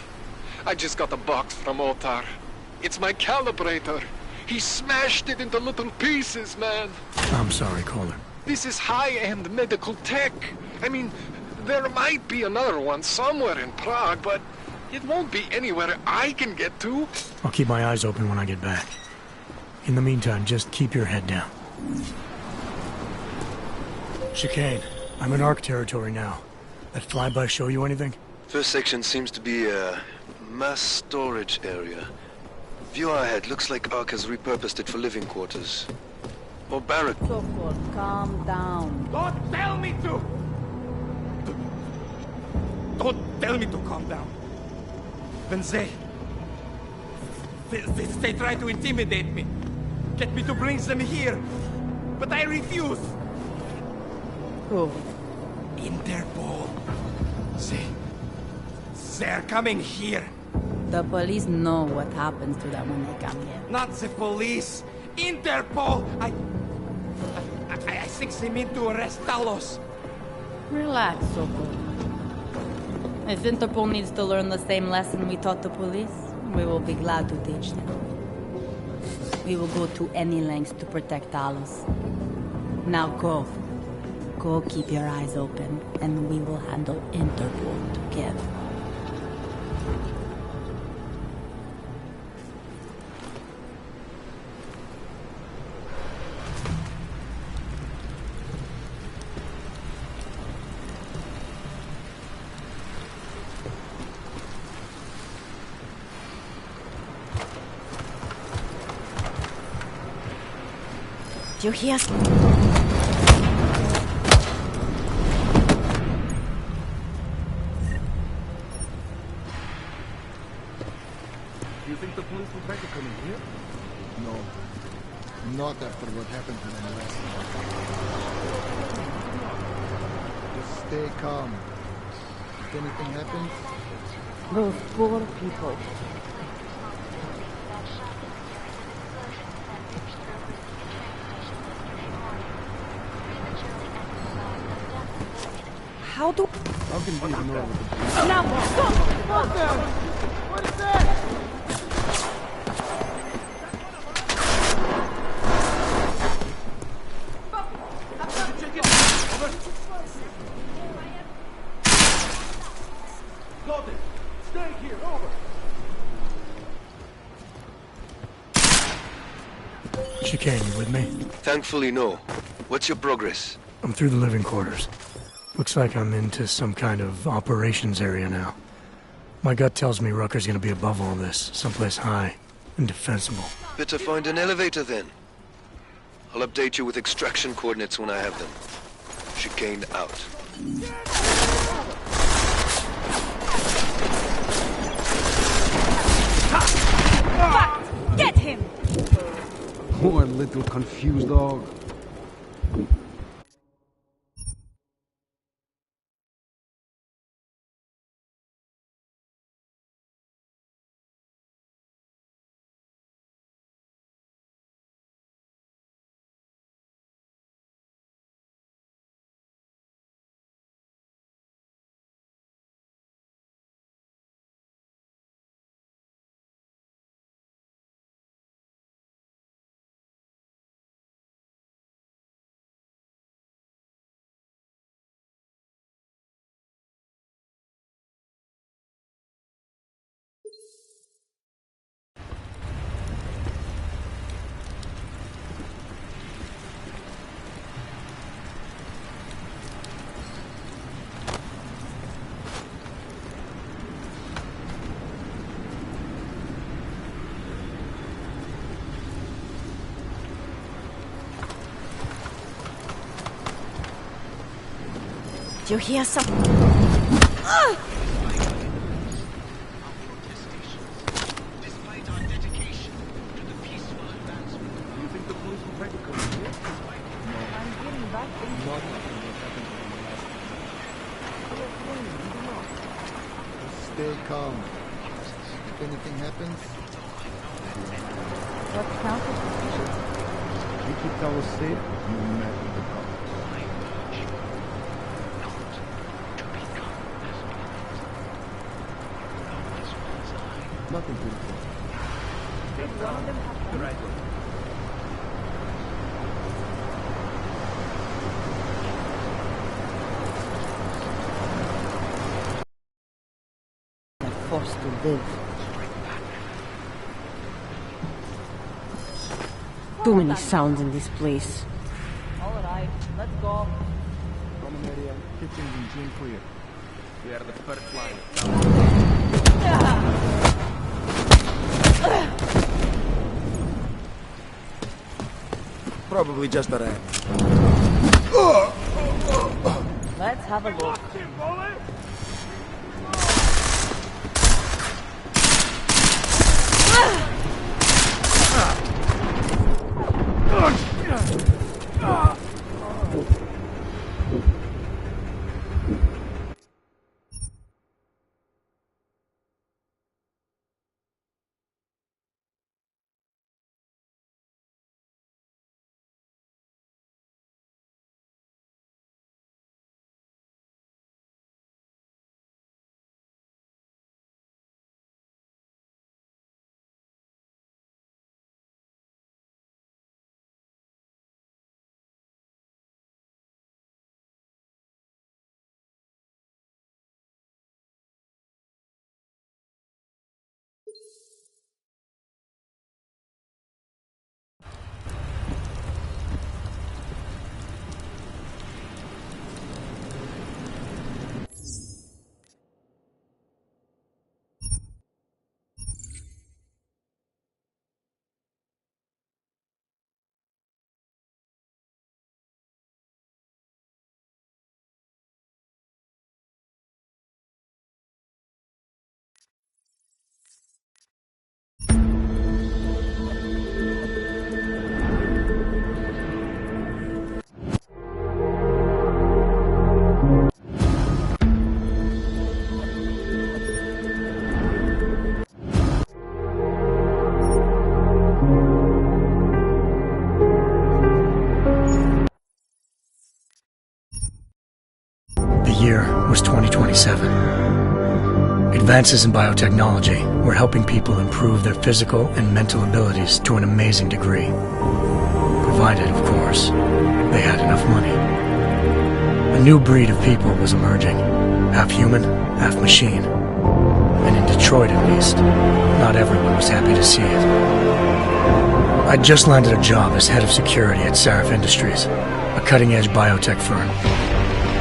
I just got a box from Otar. It's my calibrator. He smashed it into little pieces, man. I'm sorry, caller. This is high-end medical tech. I mean, there might be another one somewhere in Prague, but it won't be anywhere I can get to. I'll keep my eyes open when I get back. In the meantime, just keep your head down. Chicane, I'm in ARC territory now. That flyby show you anything? First section seems to be a mass storage area. View ahead. Looks like ARC has repurposed it for living quarters. Or barrack. Sokol, calm down. Don't tell me to! Don't tell me to calm down. When they try to intimidate me. Get me to bring them here. But I refuse. Who? Interpol. They're coming here. The police know what happens to them when they come here. Not the police. Interpol. I think they mean to arrest Talos. Relax, Sokol. If Interpol needs to learn the same lesson we taught the police, we will be glad to teach them. We will go to any lengths to protect Talos. Now go. Go keep your eyes open, and we will handle Interpol together. You hear? You think the police would better come in here? No. Not after what happened to them last night. Just stay calm. If anything happens... Those poor people. How can we ignore with the police? Now, stop! What the? What is that? Loaded. Stay here. Over. Chicane, you with me? Thankfully, no. What's your progress? I'm through the living quarters. Looks like I'm into some kind of operations area now. My gut tells me Rucker's gonna be above all this, someplace high and defensible. Better find an elevator then. I'll update you with extraction coordinates when I have them. Chicane out. Fuck! Get him! Poor little confused dog. you hear some? Stay calm. If anything happens, What counted? You keep us safe, you met with the problem. Nothing to report. Did one of them have The right way. forced to live? Too many sounds in this place. Alright, let's go. Common area, kitchens and gym clear. We are the first line. Probably just a rat. Let's have a look. The year was 2027. Advances in biotechnology were helping people improve their physical and mental abilities to an amazing degree. Provided, of course, they had enough money. A new breed of people was emerging, half human, half machine. And in Detroit at least, not everyone was happy to see it. I'd just landed a job as head of security at Sarif Industries, a cutting-edge biotech firm.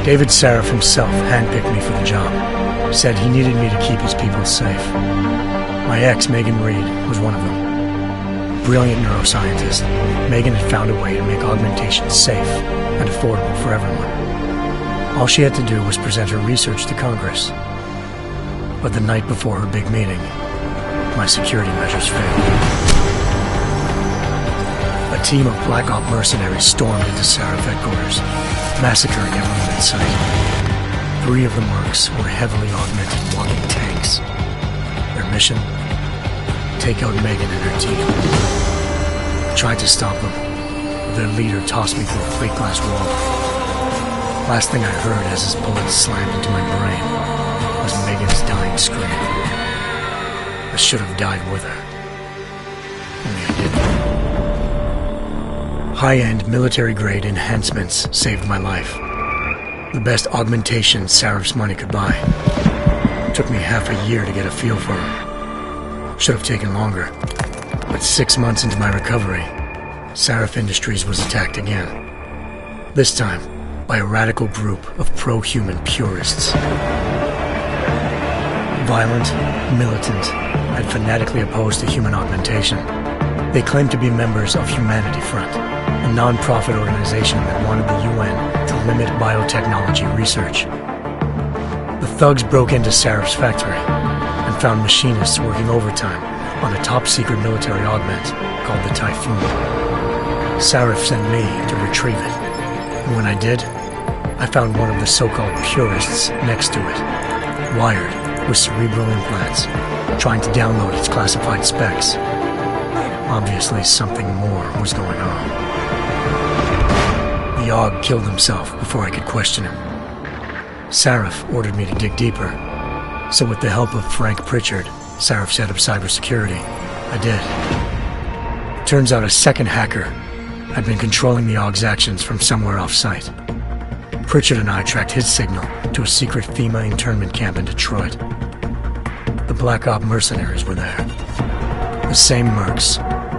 David Sarif himself handpicked me for the job. Said he needed me to keep his people safe. My ex, Megan Reed, was one of them. Brilliant neuroscientist, Megan had found a way to make augmentation safe and affordable for everyone. All she had to do was present her research to Congress. But the night before her big meeting, my security measures failed. A team of Black Op mercenaries stormed into Sarif headquarters, massacring everyone in sight. 3 of the mercs were heavily augmented walking tanks. Their mission? Take out Megan and her team. I tried to stop them, but their leader tossed me through a plate glass wall. Last thing I heard as his bullets slammed into my brain was Megan's dying scream. I should have died with her. Only I didn't. High-end military-grade enhancements saved my life. The best augmentation Sarif's money could buy. Took me half a year to get a feel for them. Should have taken longer. But 6 months into my recovery, Sarif Industries was attacked again. This time, by a radical group of pro-human purists. Violent, militant, and fanatically opposed to human augmentation. They claimed to be members of Humanity Front, a non-profit organization that wanted the UN to limit biotechnology research. The thugs broke into Sarif's factory and found machinists working overtime on a top-secret military augment called the Typhoon. Sarif sent me to retrieve it, and when I did, I found one of the so-called purists next to it, wired with cerebral implants, trying to download its classified specs. Obviously, something more was going on. The AUG killed himself before I could question him. Sarif ordered me to dig deeper, so with the help of Frank Pritchard, Sarif set up cybersecurity. I did. Turns out a second hacker had been controlling the AUG's actions from somewhere off-site. Pritchard and I tracked his signal to a secret FEMA internment camp in Detroit. The Black Op mercenaries were there. The same mercs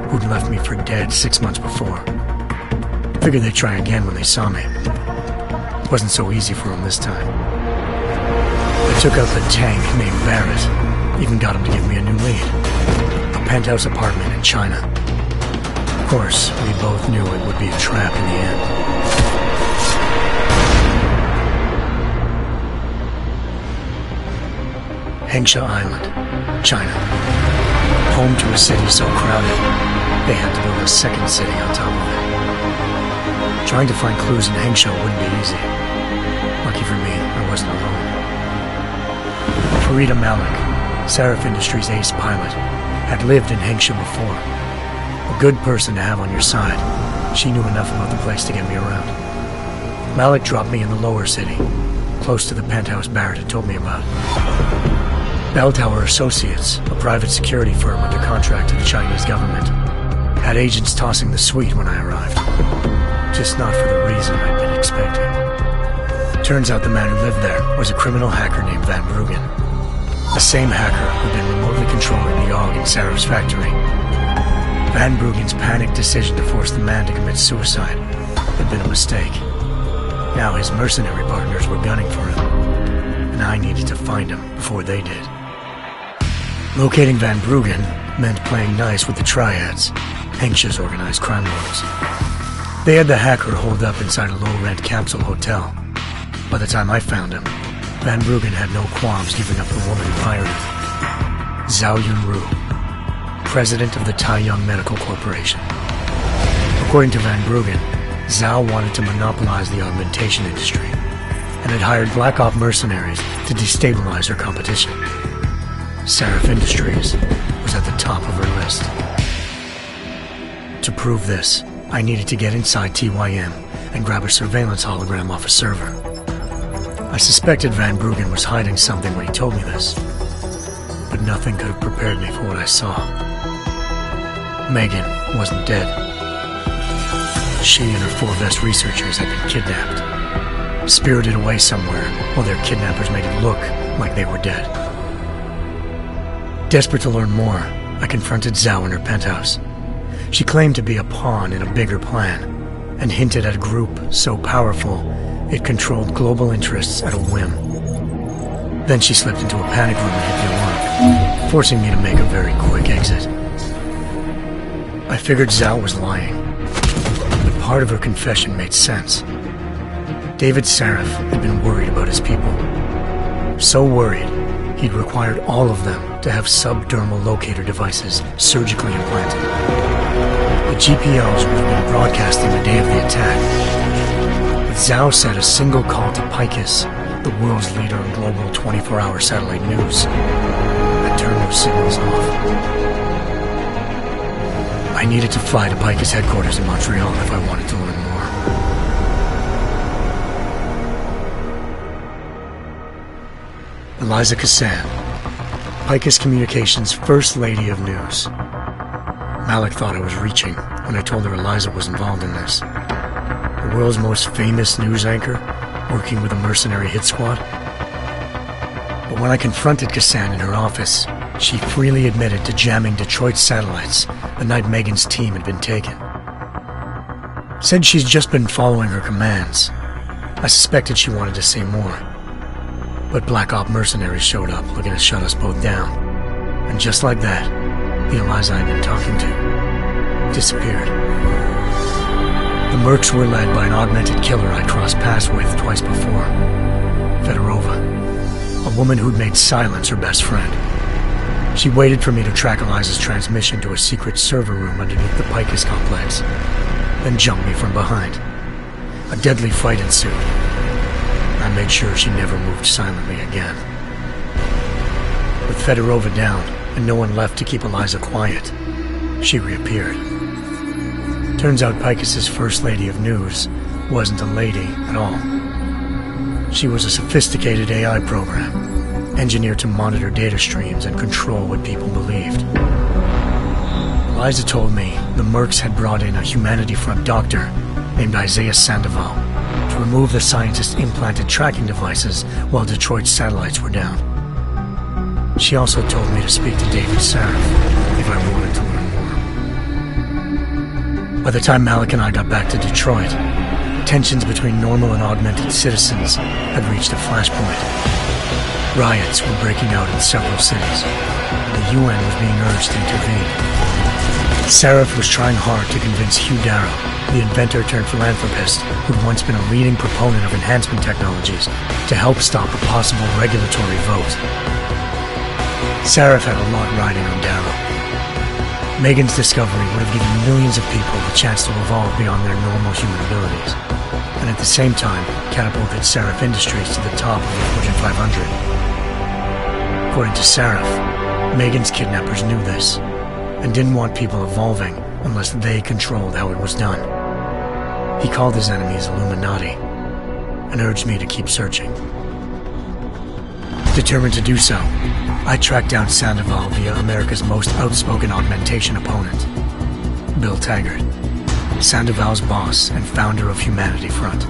who'd left me for dead 6 months before. Figured they'd try again when they saw me. Wasn't so easy for them this time. I took out the tank named Barrett. Even got him to give me a new lead. A penthouse apartment in China. Of course, we both knew it would be a trap in the end. Hengsha Island, China. Home to a city so crowded, they had to build a second city on top of it. Trying to find clues in Hengsha wouldn't be easy. Lucky for me, I wasn't alone. Farida Malik, Sarif Industries' ace pilot, had lived in Hengsha before. A good person to have on your side. She knew enough about the place to get me around. Malik dropped me in the lower city, close to the penthouse Barrett had told me about. Bell Tower Associates, a private security firm under contract to the Chinese government, had agents tossing the suite when I arrived. Just not for the reason I'd been expecting. Turns out the man who lived there was a criminal hacker named Van Bruggen. The same hacker who'd been remotely controlling the AUG in Sarif's factory. Van Bruggen's panicked decision to force the man to commit suicide had been a mistake. Now his mercenary partners were gunning for him, and I needed to find him before they did. Locating Van Bruggen meant playing nice with the Triads, Hengsha's organized crime lords. They had the hacker holed up inside a low-rent capsule hotel. By the time I found him, Van Bruggen had no qualms giving up the woman who hired him. Zhao Yunru, president of the Taiyang Medical Corporation. According to Van Bruggen, Zhao wanted to monopolize the augmentation industry and had hired Black Op mercenaries to destabilize her competition. Sarif Industries was at the top of her list. To prove this, I needed to get inside TYM and grab a surveillance hologram off a server. I suspected Van Bruggen was hiding something when he told me this, but nothing could have prepared me for what I saw. Megan wasn't dead. She and her 4 Vest researchers had been kidnapped, spirited away somewhere while their kidnappers made it look like they were dead. Desperate to learn more, I confronted Zhao in her penthouse. She claimed to be a pawn in a bigger plan, and hinted at a group so powerful it controlled global interests at a whim. Then she slipped into a panic room and hit the alarm, forcing me to make a very quick exit. I figured Zhao was lying, but part of her confession made sense. David Sarif had been worried about his people. So worried, he'd required all of them to have subdermal locator devices surgically implanted. The GPLs would have been broadcasting the day of the attack. But Zhao said a single call to Picus, the world's leader in global 24-hour satellite news, had turned those signals off. I needed to fly to Picus headquarters in Montreal if I wanted to learn more. Eliza Cassan, Picus Communications' First Lady of News. Malik thought I was reaching when I told her Eliza was involved in this. The world's most famous news anchor, working with a mercenary hit squad. But when I confronted Cassan in her office, she freely admitted to jamming Detroit's satellites the night Megan's team had been taken. Said she's just been following her commands. I suspected she wanted to say more. But Black Op mercenaries showed up looking to shut us both down. And just like that, the Eliza I'd been talking to disappeared. The mercs were led by an augmented killer I'd crossed paths with twice before, Fedorova. a woman who'd made silence her best friend. She waited for me to track Eliza's transmission to a secret server room underneath the Picus complex, then jumped me from behind. A deadly fight ensued. I made sure she never moved silently again. With Fedorova down, and no one left to keep Eliza quiet, she reappeared. Turns out Picus's First Lady of News wasn't a lady at all. She was a sophisticated AI program, engineered to monitor data streams and control what people believed. Eliza told me the Mercs had brought in a Humanity Front doctor named Isaiah Sandoval to remove the scientist's implanted tracking devices while Detroit's satellites were down. She also told me to speak to David Sarif if I wanted to learn more. By the time Malik and I got back to Detroit, tensions between normal and augmented citizens had reached a flashpoint. Riots were breaking out in several cities, and the UN was being urged to intervene. Sarif was trying hard to convince Hugh Darrow, the inventor-turned-philanthropist who'd once been a leading proponent of enhancement technologies, to help stop a possible regulatory vote. Sarif had a lot riding on Darrow. Megan's discovery would have given millions of people the chance to evolve beyond their normal human abilities, and at the same time catapulted Sarif Industries to the top of the Fortune 500. According to Sarif, Megan's kidnappers knew this, and didn't want people evolving unless they controlled how it was done. He called his enemies Illuminati, and urged me to keep searching. Determined to do so, I tracked down Sandoval via America's most outspoken augmentation opponent, Bill Taggart, Sandoval's boss and founder of Humanity Front.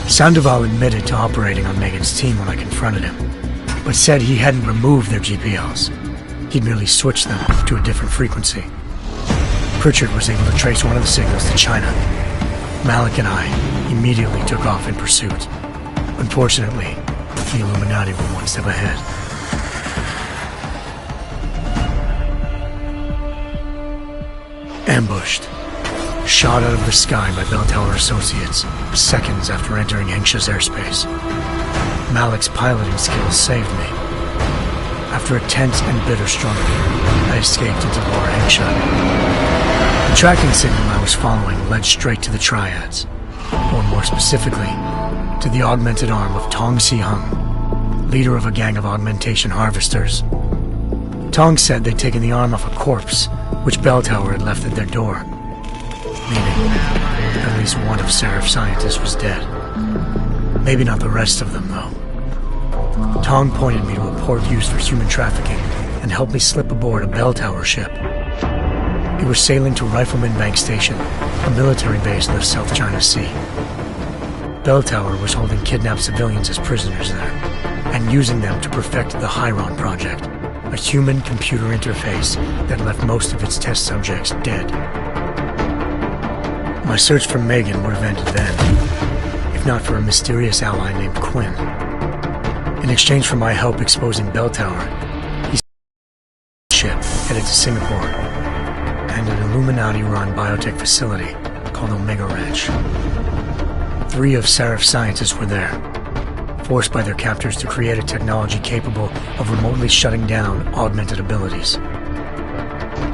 Sandoval admitted to operating on Megan's team when I confronted him, but said he hadn't removed their GPLs. He'd merely switched them to a different frequency. Pritchard was able to trace one of the signals to China. Malik and I immediately took off in pursuit. Unfortunately, the Illuminati were one step ahead. Ambushed. Shot out of the sky by Bell Tower Associates, seconds after entering Hengsha's airspace. Malik's piloting skills saved me. After a tense and bitter struggle, I escaped into Lower Hengsha. The tracking signal I was following led straight to the Triads, or more specifically, to the augmented arm of Tong Si-hung, leader of a gang of augmentation harvesters. Tong said they'd taken the arm off a corpse, which Bell Tower had left at their door, meaning at least one of Sarif's scientists was dead. Maybe not the rest of them, though. Tong pointed me to a port used for human trafficking and helped me slip aboard a Bell Tower ship. It was sailing to Rifleman Bank Station, a military base in the South China Sea. Bell Tower was holding kidnapped civilians as prisoners there, and using them to perfect the Hyron project, a human-computer interface that left most of its test subjects dead. My search for Megan would have ended then, if not for a mysterious ally named Quinn. In exchange for my help exposing Bell Tower, he sent a ship headed to Singapore and an Illuminati-run biotech facility called Omega Ranch. 3 of Sarif's scientists were there, forced by their captors to create a technology capable of remotely shutting down augmented abilities.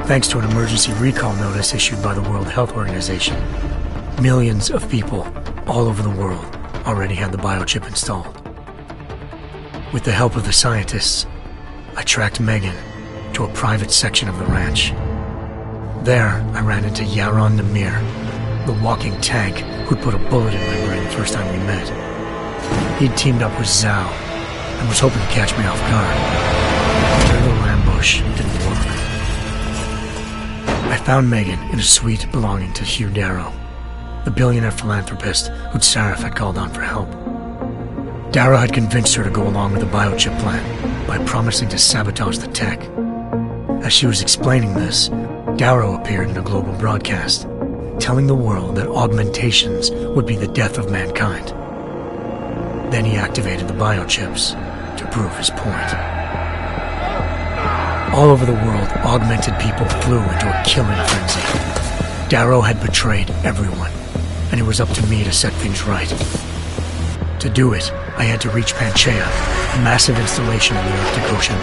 Thanks to an emergency recall notice issued by the World Health Organization, millions of people all over the world already had the biochip installed. With the help of the scientists, I tracked Megan to a private section of the ranch. There, I ran into Yaron Namir, the walking tank who'd put a bullet in my brain the first time we met. He'd teamed up with Zhao and was hoping to catch me off guard. Their little ambush didn't work. I found Megan in a suite belonging to Hugh Darrow, the billionaire philanthropist who'd Sarif had called on for help. Darrow had convinced her to go along with the biochip plan by promising to sabotage the tech. As she was explaining this, Darrow appeared in a global broadcast, telling the world that augmentations would be the death of mankind. Then he activated the biochips to prove his point. All over the world, augmented people flew into a killing frenzy. Darrow had betrayed everyone, and it was up to me to set things right. To do it, I had to reach Panchaea, a massive installation in the Arctic Ocean.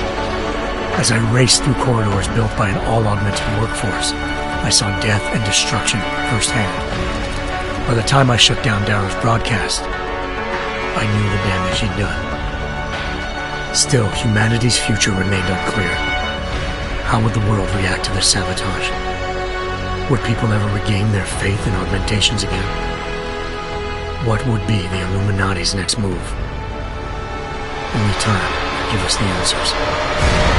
As I raced through corridors built by an all-augmented workforce, I saw death and destruction firsthand. By the time I shut down Darrow's broadcast, I knew the damage he'd done. Still, humanity's future remained unclear. How would the world react to this sabotage? Would people ever regain their faith in augmentations again? What would be the Illuminati's next move? Only time could give us the answers.